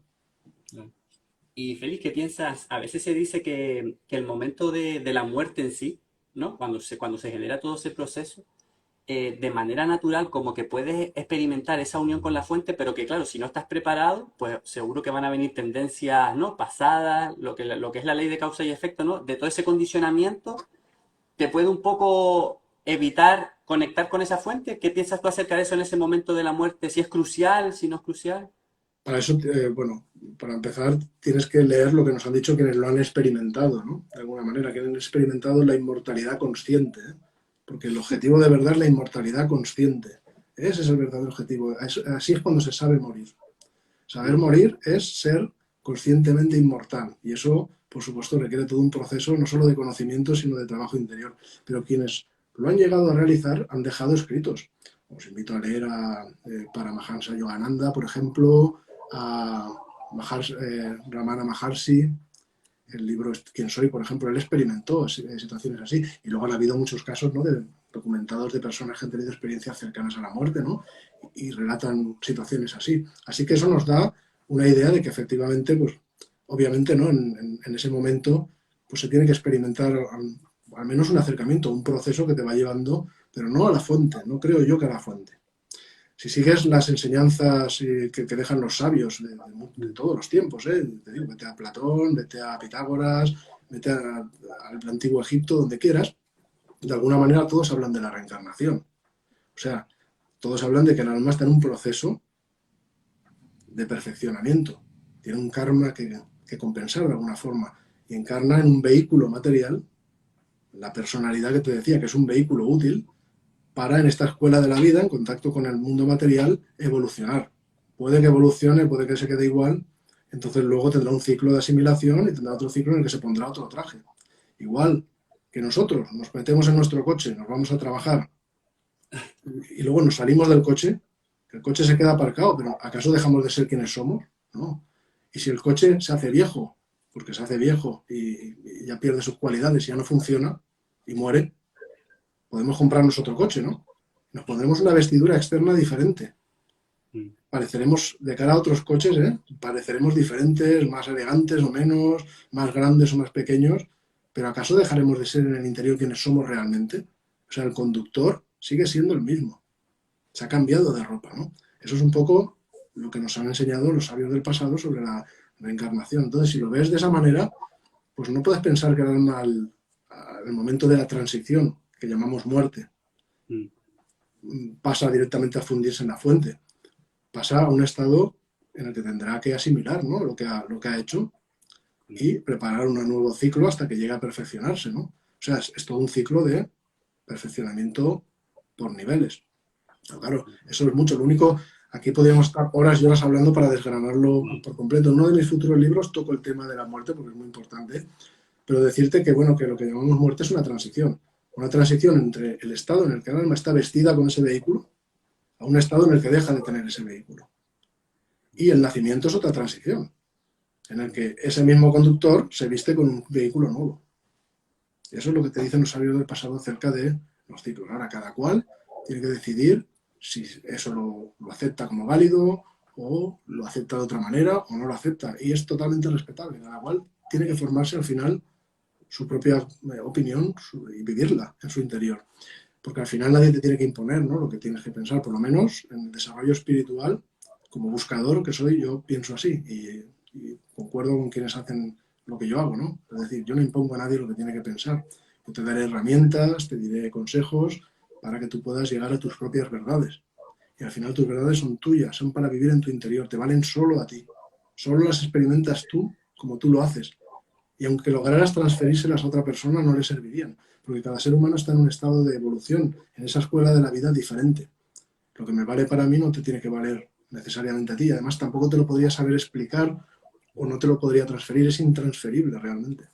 Y Félix, ¿qué piensas? A veces se dice que el momento de la muerte en sí, ¿no? Cuando se genera todo ese proceso, de manera natural, como que puedes experimentar esa unión con la fuente, pero que claro, si no estás preparado, pues seguro que van a venir tendencias, ¿no? Pasadas, lo que es la ley de causa y efecto, ¿no? De todo ese condicionamiento, te puede un poco evitar conectar con esa fuente. ¿Qué piensas tú acerca de eso en ese momento de la muerte? Si es crucial, si no es crucial. Para eso, bueno, para empezar, tienes que leer lo que nos han dicho quienes lo han experimentado, ¿no? De alguna manera, quienes han experimentado la inmortalidad consciente, ¿eh? Porque el objetivo de verdad es la inmortalidad consciente. Ese es el verdadero objetivo. Así es cuando se sabe morir. Saber morir es ser conscientemente inmortal. Y eso, por supuesto, requiere todo un proceso, no solo de conocimiento, sino de trabajo interior. Pero quienes lo han llegado a realizar han dejado escritos. Os invito a leer a Paramahansa Yogananda, por ejemplo, a Ramana Maharshi, el libro Quién soy, por ejemplo, él experimentó situaciones así. Y luego han habido muchos casos, ¿no?, de documentados de personas que han tenido experiencias cercanas a la muerte, ¿no? Y relatan situaciones así. Así que eso nos da una idea de que efectivamente, pues obviamente, ¿no?, en ese momento pues se tiene que experimentar al menos un acercamiento, un proceso que te va llevando, pero no a la fuente, no creo yo que a la fuente. Si sigues las enseñanzas que dejan los sabios de todos los tiempos, te digo, vete a Platón, vete a Pitágoras, vete al antiguo Egipto, donde quieras, de alguna manera todos hablan de la reencarnación. O sea, todos hablan de que el alma está en un proceso de perfeccionamiento, tiene un karma que compensar de alguna forma y encarna en un vehículo material la personalidad que te decía, que es un vehículo útil para en esta escuela de la vida, en contacto con el mundo material, evolucionar. Puede que evolucione, puede que se quede igual, entonces luego tendrá un ciclo de asimilación y tendrá otro ciclo en el que se pondrá otro traje. Igual que nosotros nos metemos en nuestro coche, nos vamos a trabajar y luego nos salimos del coche, el coche se queda aparcado, pero ¿acaso dejamos de ser quienes somos? No. Y si el coche se hace viejo, porque se hace viejo y ya pierde sus cualidades y ya no funciona y muere, podemos comprarnos otro coche, ¿no? Nos pondremos una vestidura externa diferente. Pareceremos, de cara a otros coches, pareceremos diferentes, más elegantes o menos, más grandes o más pequeños, pero ¿acaso dejaremos de ser en el interior quienes somos realmente? O sea, el conductor sigue siendo el mismo. Se ha cambiado de ropa, ¿no? Eso es un poco lo que nos han enseñado los sabios del pasado sobre la reencarnación. Entonces, si lo ves de esa manera, pues no puedes pensar que el alma al momento de la transición, que llamamos muerte, pasa directamente a fundirse en la fuente. Pasa a un estado en el que tendrá que asimilar, ¿no?, lo que ha hecho y preparar un nuevo ciclo hasta que llegue a perfeccionarse, ¿no? O sea, es todo un ciclo de perfeccionamiento por niveles. Pero claro, eso es mucho. Lo único, aquí podríamos estar horas y horas hablando para desgranarlo por completo. En uno de mis futuros libros toco el tema de la muerte porque es muy importante, pero decirte que, bueno, que lo que llamamos muerte es una transición entre el estado en el que el alma está vestida con ese vehículo a un estado en el que deja de tener ese vehículo. Y el nacimiento es otra transición, en el que ese mismo conductor se viste con un vehículo nuevo. Y eso es lo que te dicen los sabios del pasado acerca de los ciclos. Ahora, cada cual tiene que decidir si eso lo acepta como válido o lo acepta de otra manera o no lo acepta. Y es totalmente respetable. Cada cual tiene que formarse al final su propia opinión y vivirla en su interior. Porque al final nadie te tiene que imponer, ¿no?, lo que tienes que pensar. Por lo menos en el desarrollo espiritual, como buscador que soy, yo pienso así y concuerdo con quienes hacen lo que yo hago, ¿no? Es decir, yo no impongo a nadie lo que tiene que pensar. Yo te daré herramientas, te diré consejos para que tú puedas llegar a tus propias verdades. Y al final tus verdades son tuyas, son para vivir en tu interior, te valen solo a ti. Solo las experimentas tú como tú lo haces. Y aunque lograras transferírselas a otra persona, no le servirían, porque cada ser humano está en un estado de evolución, en esa escuela de la vida diferente. Lo que me vale para mí no te tiene que valer necesariamente a ti. Además, tampoco te lo podría saber explicar o no te lo podría transferir, es intransferible realmente.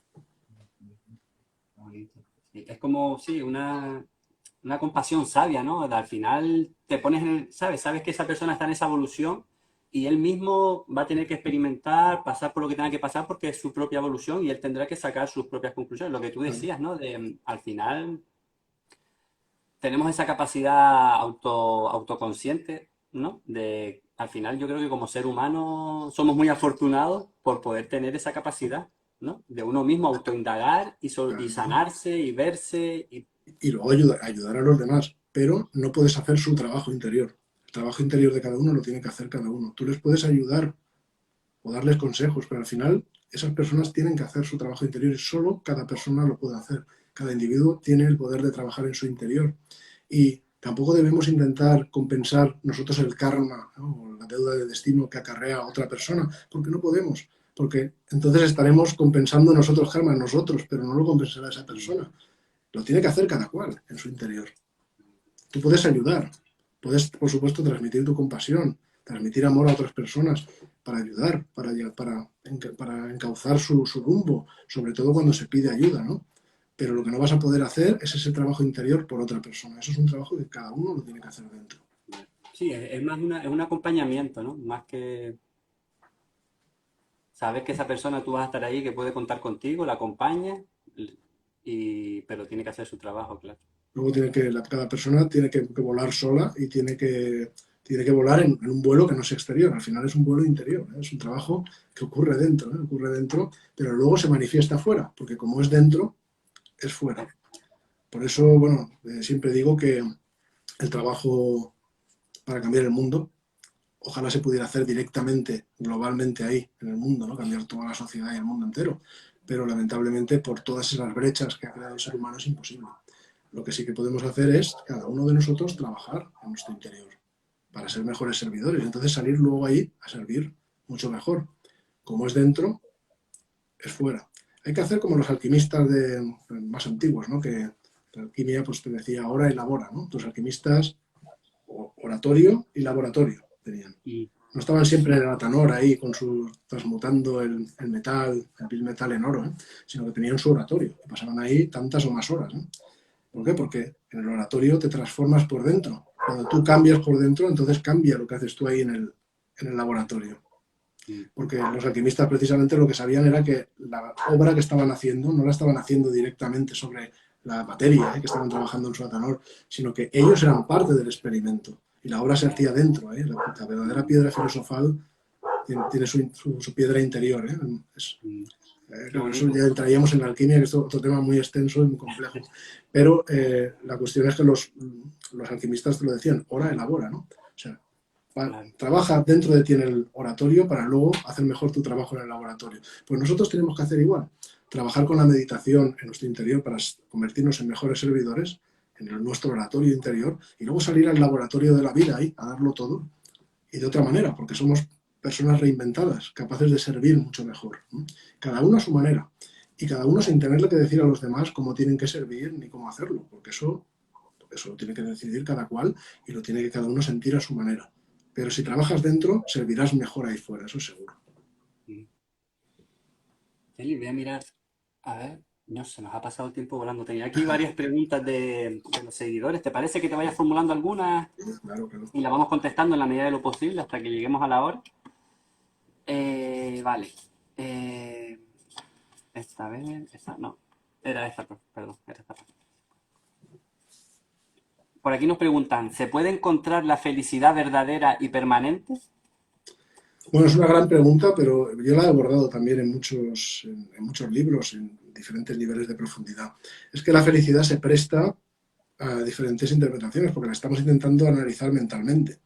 Bonito. Sí, es como, sí, una compasión sabia, ¿no? Al final te pones en sabes que esa persona está en esa evolución y él mismo va a tener que experimentar, pasar por lo que tenga que pasar porque es su propia evolución y él tendrá que sacar sus propias conclusiones. Lo que tú Claro. decías, ¿no? Al final tenemos esa capacidad autoconsciente, ¿no? Al final yo creo que como ser humano somos muy afortunados por poder tener esa capacidad, ¿no? De uno mismo autoindagar y Claro. sanarse y verse y Y luego ayudar a los demás, pero no puedes hacer su trabajo interior. El trabajo interior de cada uno lo tiene que hacer cada uno. Tú les puedes ayudar o darles consejos, pero al final esas personas tienen que hacer su trabajo interior y solo cada persona lo puede hacer. Cada individuo tiene el poder de trabajar en su interior. Y tampoco debemos intentar compensar nosotros el karma, ¿no? O la deuda de destino que acarrea a otra persona, porque no podemos. Porque entonces estaremos compensando nosotros karma, nosotros, pero no lo compensará esa persona. Lo tiene que hacer cada cual en su interior. Tú puedes ayudar, puedes, por supuesto, transmitir tu compasión, transmitir amor a otras personas para ayudar, para encauzar su rumbo, sobre todo cuando se pide ayuda, ¿no? Pero lo que no vas a poder hacer es ese trabajo interior por otra persona. Eso es un trabajo que cada uno lo tiene que hacer dentro. sí, es más es un acompañamiento, ¿no? Más que saber que esa persona tú vas a estar ahí, que puede contar contigo, la acompaña, pero tiene que hacer su trabajo, claro. Luego cada persona tiene que volar sola y tiene que volar en un vuelo que no es exterior. Al final es un vuelo interior, ¿eh? Es un trabajo que ocurre dentro, ¿eh? Ocurre dentro, pero luego se manifiesta fuera, porque como es dentro, es fuera. Por eso, bueno, siempre digo que el trabajo para cambiar el mundo, ojalá se pudiera hacer directamente, globalmente ahí, en el mundo, ¿no? Cambiar toda la sociedad y el mundo entero. Pero lamentablemente, por todas esas brechas que ha creado el ser humano, es imposible. Lo que sí que podemos hacer es, cada uno de nosotros, trabajar en nuestro interior para ser mejores servidores. Entonces salir luego ahí a servir mucho mejor. Como es dentro, es fuera. Hay que hacer como los alquimistas más antiguos, ¿no? Que la alquimia pues te decía ora y labora, ¿no? Los alquimistas oratorio y laboratorio tenían. Y No estaban siempre en el atanor ahí con transmutando el metal, el vil metal en oro, ¿eh? Sino que tenían su oratorio y pasaban ahí tantas o más horas, ¿no? ¿Por qué? Porque en el oratorio te transformas por dentro. Cuando tú cambias por dentro, entonces cambia lo que haces tú ahí en el laboratorio. Porque los alquimistas precisamente lo que sabían era que la obra que estaban haciendo no la estaban haciendo directamente sobre la materia que estaban trabajando en su atanor, sino que ellos eran parte del experimento y la obra se hacía dentro. La verdadera piedra filosofal tiene su piedra interior. qué Claro, eso bonito. ya entraríamos en la alquimia, que es otro tema muy extenso y muy complejo. Pero la cuestión es que los alquimistas te lo decían, ora elabora, ¿no? O sea, Claro. trabaja dentro de ti en el oratorio para luego hacer mejor tu trabajo en el laboratorio. Pues nosotros tenemos que hacer igual, trabajar con la meditación en nuestro interior para convertirnos en mejores servidores en nuestro oratorio interior y luego salir al laboratorio de la vida ahí a darlo todo y de otra manera, porque somos personas reinventadas, capaces de servir mucho mejor. ¿No? Cada uno a su manera y cada uno sin tenerle que decir a los demás cómo tienen que servir ni cómo hacerlo, porque eso lo tiene que decidir cada cual y lo tiene que cada uno sentir a su manera. Pero si trabajas dentro, servirás mejor ahí fuera, eso es seguro. Eli, voy a mirar. A ver, no, se nos ha pasado el tiempo volando. Tenía aquí varias preguntas de los seguidores. ¿Te parece que te vayas formulando algunas Claro, claro. y las vamos contestando en la medida de lo posible hasta que lleguemos a la hora? Vale. Eh, esta vez, esta, no. Era esta, perdón, era esta. Por aquí nos preguntan, ¿se puede encontrar la felicidad verdadera y permanente? Bueno, es una gran pregunta, pero yo la he abordado también en muchos libros, en diferentes niveles de profundidad. Es que la felicidad se presta a diferentes interpretaciones porque la estamos intentando analizar mentalmente.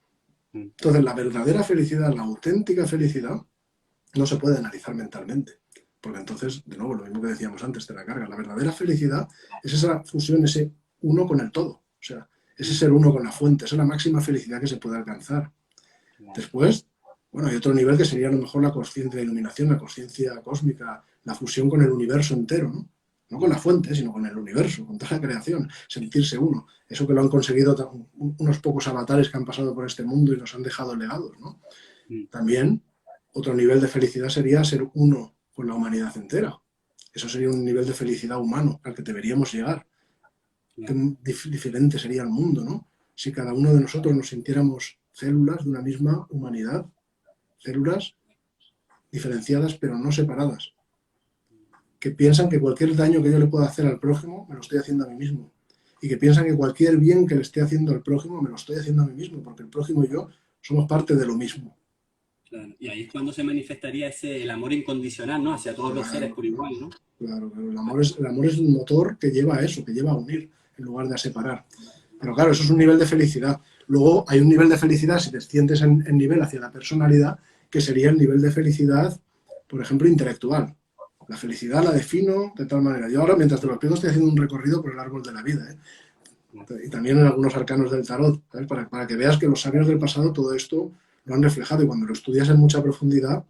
Mm, Entonces, la verdadera felicidad, la auténtica felicidad, no se puede analizar mentalmente. Porque entonces, de nuevo, lo mismo que decíamos antes de la carga, la verdadera felicidad es esa fusión, ese uno con el todo. O sea, ese mm, ser uno con la fuente, esa es la máxima felicidad que se puede alcanzar. claro. Después, bueno, hay otro nivel que sería a lo mejor la conciencia de iluminación, la conciencia cósmica, la fusión con el universo entero, ¿no? No con Mm, la fuente, sino con el universo, con toda la creación, sentirse uno. Eso que lo han conseguido unos pocos avatares que han pasado por este mundo y nos han dejado legados, ¿no? mm, También Otro nivel de felicidad sería ser uno con la humanidad entera. Eso sería un nivel de felicidad humano al que deberíamos llegar. Qué claro. diferente sería el mundo, ¿no? Si cada uno de nosotros nos sintiéramos células de una misma humanidad, células diferenciadas pero no separadas, que piensan que cualquier daño que yo le pueda hacer al prójimo me lo estoy haciendo a mí mismo, y que piensan que cualquier bien que le esté haciendo al prójimo me lo estoy haciendo a mí mismo, porque el prójimo y yo somos parte de lo mismo. Claro. Y ahí es cuando se manifestaría el amor incondicional, ¿no? Hacia todos los seres Claro, por igual, ¿no? claro, claro. El amor es un motor que lleva a eso, que lleva a unir en lugar de a separar. Pero claro, eso es un nivel de felicidad. Luego hay un nivel de felicidad, si desciendes en nivel hacia la personalidad, que sería el nivel de felicidad, por ejemplo, intelectual. La felicidad la defino de tal manera. Yo ahora, mientras te lo explico, estoy haciendo un recorrido por el árbol de la vida, ¿eh? Y también en algunos arcanos del tarot, ¿sabes? Para que veas que los sabios del pasado todo esto lo han reflejado, y cuando lo estudias en mucha profundidad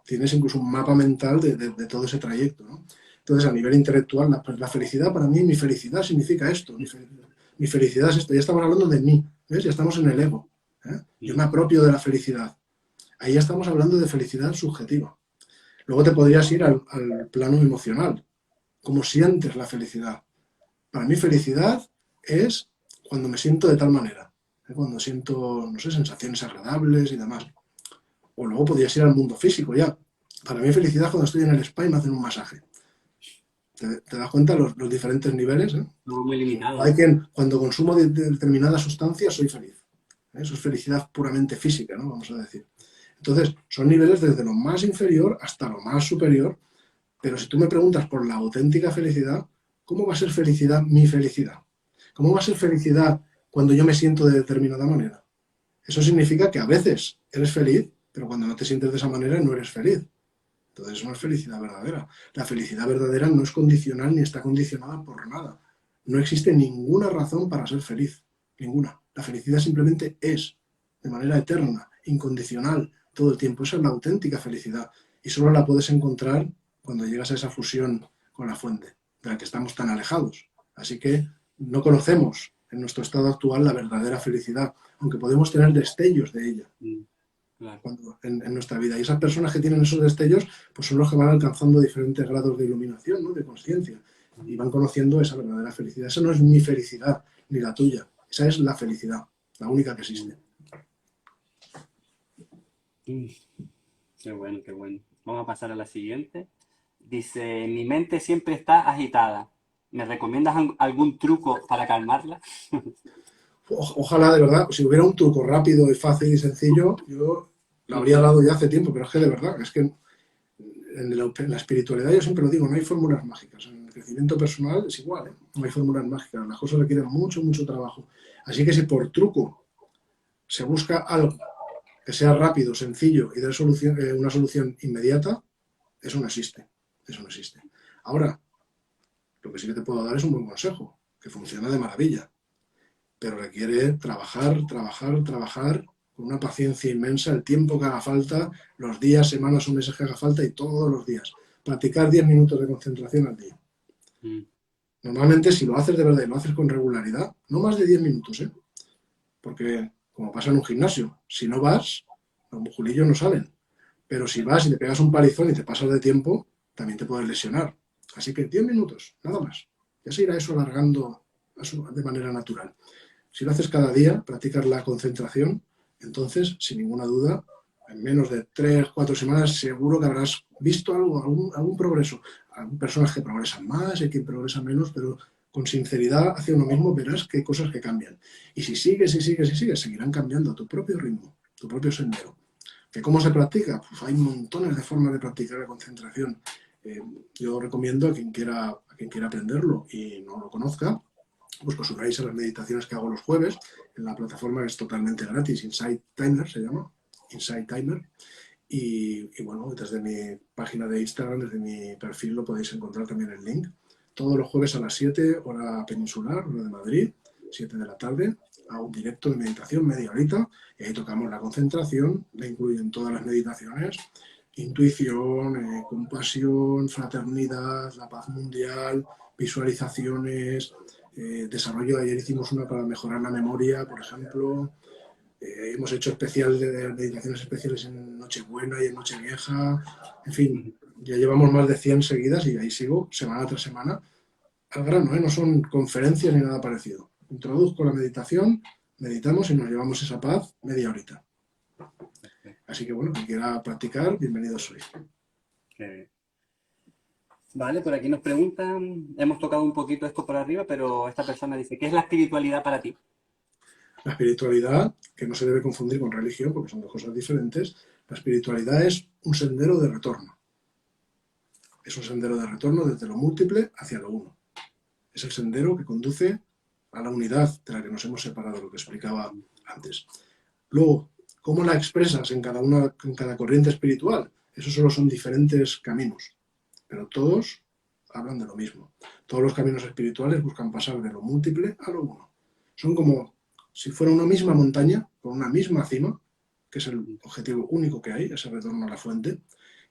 tienes incluso un mapa mental de todo ese trayecto, ¿no? Entonces, a nivel intelectual, la felicidad para mí, mi felicidad significa esto, mi felicidad es esto, ya estamos hablando de mí, ¿ves? Ya estamos en el ego, ¿eh? Yo me Mm, apropio de la felicidad. Ahí ya estamos hablando de felicidad subjetiva. Luego te podrías ir al plano emocional, cómo sientes la felicidad. Para mí felicidad es cuando me siento de tal manera, ¿eh? Cuando siento, no sé, sensaciones agradables y demás. O luego podrías ir al mundo físico ya. Para mí felicidad es cuando estoy en el spa y me hacen un masaje. ¿Te das cuenta los diferentes niveles? ¿Eh? no muy limitado, Hay ¿no? quien, cuando consumo determinadas sustancias, soy feliz. ¿Eh? Eso es felicidad puramente física, ¿no? Vamos a decir. Entonces, son niveles desde lo más inferior hasta lo más superior, pero si tú me preguntas por la auténtica felicidad, ¿cómo va a ser felicidad mi felicidad? ¿Cómo va a ser felicidad cuando yo me siento de determinada manera? Eso significa que a veces eres feliz, pero cuando no te sientes de esa manera no eres feliz. Entonces eso no es felicidad verdadera. La felicidad verdadera no es condicional ni está condicionada por nada. No existe ninguna razón para ser feliz. Ninguna. La felicidad simplemente es, de manera eterna, incondicional, todo el tiempo. Esa es la auténtica felicidad. Y solo la puedes encontrar cuando llegas a esa fusión con la fuente, de la que estamos tan alejados. Así que no conocemos en nuestro estado actual la verdadera felicidad, aunque podemos tener destellos de ella Mm, claro. en nuestra vida. Y esas personas que tienen esos destellos, pues son los que van alcanzando diferentes grados de iluminación, ¿no? De conciencia, y van conociendo esa verdadera felicidad. Esa no es mi felicidad, ni la tuya. Esa es la felicidad, la única que existe. Mm, qué bueno, qué bueno. Vamos a pasar a la siguiente. Dice, mi mente siempre está agitada. ¿Me recomiendas algún truco para calmarla? Ojalá, de verdad, si hubiera un truco rápido y fácil y sencillo, yo lo habría dado ya hace tiempo, pero es que de verdad, es que en la espiritualidad yo siempre lo digo, no hay fórmulas mágicas. En el crecimiento personal es igual, ¿eh? No hay fórmulas mágicas, las cosas requieren mucho, mucho trabajo. Así que si por truco se busca algo que sea rápido, sencillo y dé una solución inmediata, eso no existe. Eso no existe. Ahora, lo que sí que te puedo dar es un buen consejo, que funciona de maravilla, pero requiere trabajar, trabajar, trabajar con una paciencia inmensa, el tiempo que haga falta, los días, semanas o meses que haga falta y todos los días. Practicar 10 minutos de concentración al día. Mm, Normalmente, si lo haces de verdad y lo haces con regularidad, no más de 10 minutos, ¿eh? Porque, como pasa en un gimnasio, si no vas, los musculillos no salen. Pero si vas y te pegas un palizón y te pasas de tiempo, también te puedes lesionar. Así que 10 minutos, nada más. Ya se irá eso alargando de manera natural. Si lo haces cada día, practicas la concentración, entonces, sin ninguna duda, en menos de 3, 4 semanas, seguro que habrás visto algo, algún progreso. Hay personas que progresan más, hay quien progresa menos, pero con sinceridad hacia uno mismo verás que hay cosas que cambian. Y si sigues y sigues y sigues, seguirán cambiando a tu propio ritmo, tu propio sendero. ¿Que cómo se practica? Pues hay montones de formas de practicar la concentración. Eh, yo recomiendo a quien quiera aprenderlo y no lo conozca, pues que os unáis a las meditaciones que hago los jueves en la plataforma que es totalmente gratis, Insight Timer se llama, Insight Timer. Y bueno, desde mi página de Instagram, desde mi perfil lo podéis encontrar también el link. Todos los jueves a las 7 hora peninsular, hora de Madrid, 7 de la tarde, a un directo de meditación, media horita, y ahí tocamos la concentración, la incluyen todas las meditaciones, intuición, compasión, fraternidad, la paz mundial, visualizaciones, desarrollo. Ayer hicimos una para mejorar la memoria, por ejemplo, Hemos hecho especial de meditaciones especiales en Nochebuena y en Nochevieja. En fin, ya llevamos más de 100 seguidas y ahí sigo semana tras semana al grano, ¿eh? No son conferencias ni nada parecido. Introduzco la meditación, meditamos y nos llevamos esa paz media horita. Así que bueno, quien quiera practicar, bienvenido soy. Vale, por aquí nos preguntan, hemos tocado un poquito esto por arriba, pero esta persona dice, ¿qué es la espiritualidad para ti? La espiritualidad, que no se debe confundir con religión, porque son dos cosas diferentes, la espiritualidad es un sendero de retorno. Es un sendero de retorno desde lo múltiple hacia lo uno. Es el sendero que conduce a la unidad de la que nos hemos separado, lo que explicaba antes. Luego, ¿cómo la expresas en cada corriente espiritual? Esos solo son diferentes caminos, pero todos hablan de lo mismo. Todos los caminos espirituales buscan pasar de lo múltiple a lo uno. Son como si fuera una misma montaña, con una misma cima, que es el objetivo único que hay, ese retorno a la fuente,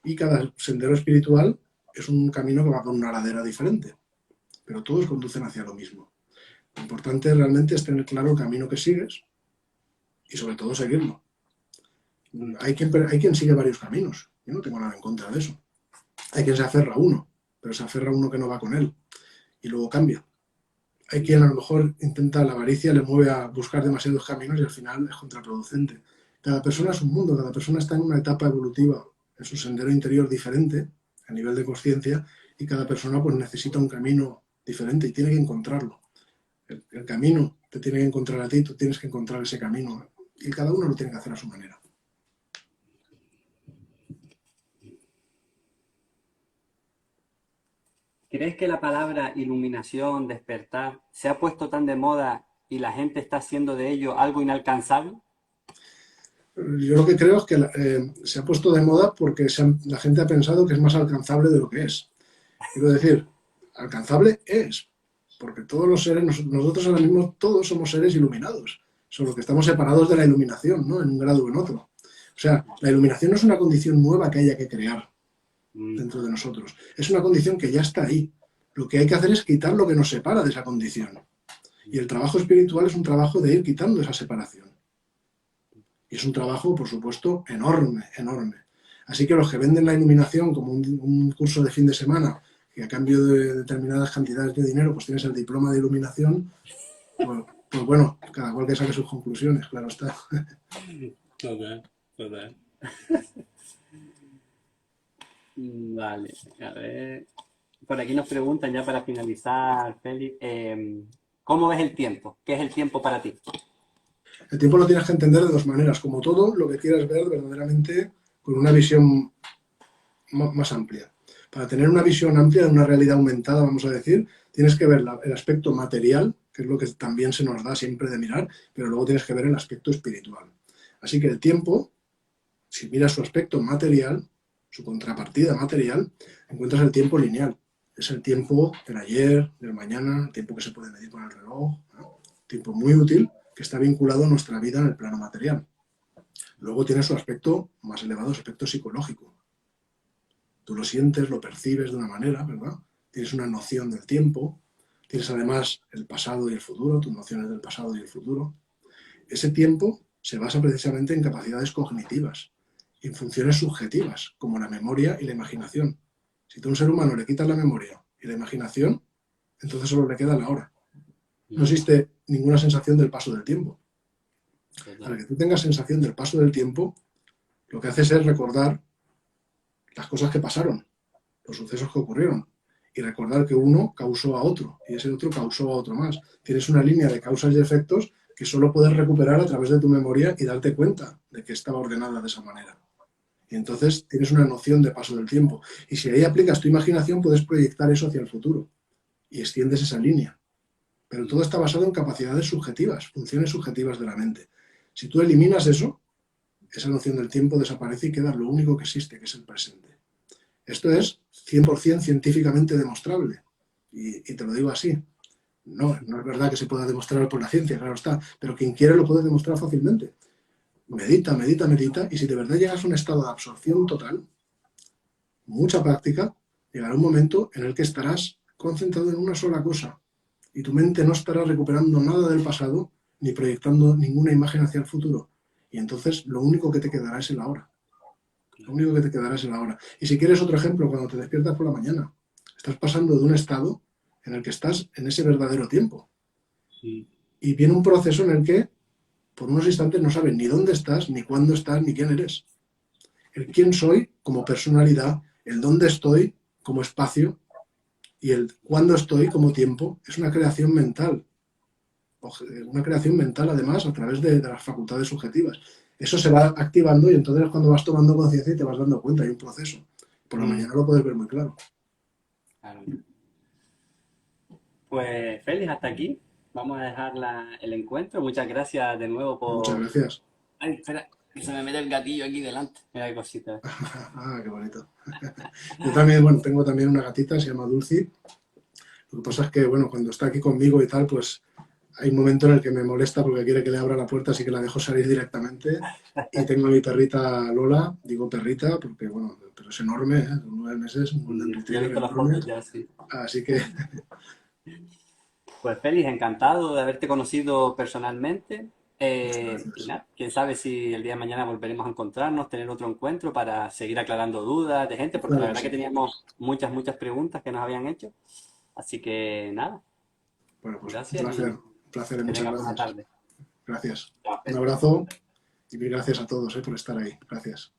y cada sendero espiritual es un camino que va con una ladera diferente, pero todos conducen hacia lo mismo. Lo importante realmente es tener claro el camino que sigues y sobre todo seguirlo. Hay quien sigue varios caminos, yo no tengo nada en contra de eso. Hay quien se aferra a uno, pero se aferra a uno que no va con él y luego cambia. Hay quien a lo mejor intenta, la avaricia le mueve a buscar demasiados caminos y al final es contraproducente. Cada persona es un mundo, cada persona está en una etapa evolutiva, en su sendero interior diferente, a nivel de conciencia, y cada persona pues necesita un camino diferente y tiene que encontrarlo. El camino te tiene que encontrar a ti, tú tienes que encontrar ese camino y cada uno lo tiene que hacer a su manera. ¿Crees que la palabra iluminación, despertar, se ha puesto tan de moda y la gente está haciendo de ello algo inalcanzable? Yo lo que creo es que se ha puesto de moda porque la gente ha pensado que es más alcanzable de lo que es. Quiero decir, alcanzable es, porque todos los seres, nosotros ahora mismo todos somos seres iluminados, solo que estamos separados de la iluminación, ¿no? En un grado o en otro. O sea, la iluminación no es una condición nueva que haya que crear dentro de nosotros, es una condición que ya está ahí. Lo que hay que hacer es quitar lo que nos separa de esa condición. Y el trabajo espiritual es un trabajo de ir quitando esa separación. Y es un trabajo, por supuesto, enorme, enorme. Así que los que venden la iluminación como un curso de fin de semana, que a cambio de determinadas cantidades de dinero, pues tienes el diploma de iluminación, pues bueno, cada cual que saque sus conclusiones, claro está. Total, total. Vale, a ver. Por aquí nos preguntan ya para finalizar, Félix, ¿cómo ves el tiempo? ¿Qué es el tiempo para ti? El tiempo lo tienes que entender de dos maneras, como todo lo que quieras ver verdaderamente con una visión más amplia. Para tener una visión amplia de una realidad aumentada, vamos a decir, tienes que ver el aspecto material, que es lo que también se nos da siempre de mirar, pero luego tienes que ver el aspecto espiritual. Así que el tiempo, si miras su aspecto material, su contrapartida material, encuentras el tiempo lineal. Es el tiempo del ayer, del mañana, el tiempo que se puede medir con el reloj, ¿no? Tiempo muy útil que está vinculado a nuestra vida en el plano material. Luego tiene su aspecto más elevado, su aspecto psicológico. Tú lo sientes, lo percibes de una manera, ¿verdad? Tienes una noción del tiempo, tienes además el pasado y el futuro, tus nociones del pasado y el futuro. Ese tiempo se basa precisamente en capacidades cognitivas, en funciones subjetivas, como la memoria y la imaginación. Si tú a un ser humano le quitas la memoria y la imaginación, entonces solo le queda la hora. No existe ninguna sensación del paso del tiempo. Para que tú tengas sensación del paso del tiempo, lo que haces es recordar las cosas que pasaron, los sucesos que ocurrieron, y recordar que uno causó a otro, y ese otro causó a otro más. Tienes una línea de causas y efectos que solo puedes recuperar a través de tu memoria y darte cuenta de que estaba ordenada de esa manera. Y entonces tienes una noción de paso del tiempo. Y si ahí aplicas tu imaginación, puedes proyectar eso hacia el futuro y extiendes esa línea. Pero todo está basado en capacidades subjetivas, funciones subjetivas de la mente. Si tú eliminas eso, esa noción del tiempo desaparece y queda lo único que existe, que es el presente. Esto es 100% científicamente demostrable. Y te lo digo así. No es verdad que se pueda demostrar por la ciencia, claro está, pero quien quiere lo puede demostrar fácilmente. Medita, medita, medita, y si de verdad llegas a un estado de absorción total, mucha práctica, llegará un momento en el que estarás concentrado en una sola cosa y tu mente no estará recuperando nada del pasado ni proyectando ninguna imagen hacia el futuro, Y entonces lo único que te quedará es el ahora. Lo único que te quedará es el ahora. Y si quieres otro ejemplo, cuando te despiertas por la mañana, estás pasando de un estado en el que estás en ese verdadero tiempo. Mm. Y viene un proceso en el que por unos instantes no sabes ni dónde estás, ni cuándo estás, ni quién eres. El quién soy como personalidad, el dónde estoy como espacio y el cuándo estoy como tiempo es una creación mental. Una creación mental además a través de las facultades subjetivas. Eso se va activando y entonces cuando vas tomando conciencia y te vas dando cuenta, hay un proceso. Por la Mm, mañana lo puedes ver muy claro. claro. Pues Félix, hasta aquí. Vamos a dejar el encuentro. Muchas gracias de nuevo Muchas por... gracias. Ay, espera, que se me mete el gatillo aquí delante. Mira qué cosita. Ah, qué bonito. Yo también, bueno, tengo también una gatita, se llama Dulce. Lo que pasa es que, bueno, cuando está aquí conmigo y tal, pues hay un momento en el que me molesta porque quiere que le abra la puerta, así que la dejo salir directamente. Y tengo a mi perrita Lola, digo perrita porque, bueno, pero es enorme, ¿eh? Con 9 meses, un Golden Sí, ya he Retriever visto las enorme. fotos ya, sí. Así que, Pues Félix, encantado de haberte conocido personalmente. muchas Y gracias. nada, quién sabe si el día de mañana volveremos a encontrarnos, tener otro encuentro para seguir aclarando dudas de gente, porque la Claro que verdad que sí. teníamos muchas preguntas que nos habían hecho. Así que nada, Bueno, pues gracias y un placer y que muchas tengas buena gracias. tarde. Gracias. Chao, Un Félix. abrazo y mil gracias a todos, por estar ahí. Gracias.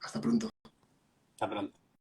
Hasta pronto. Hasta pronto.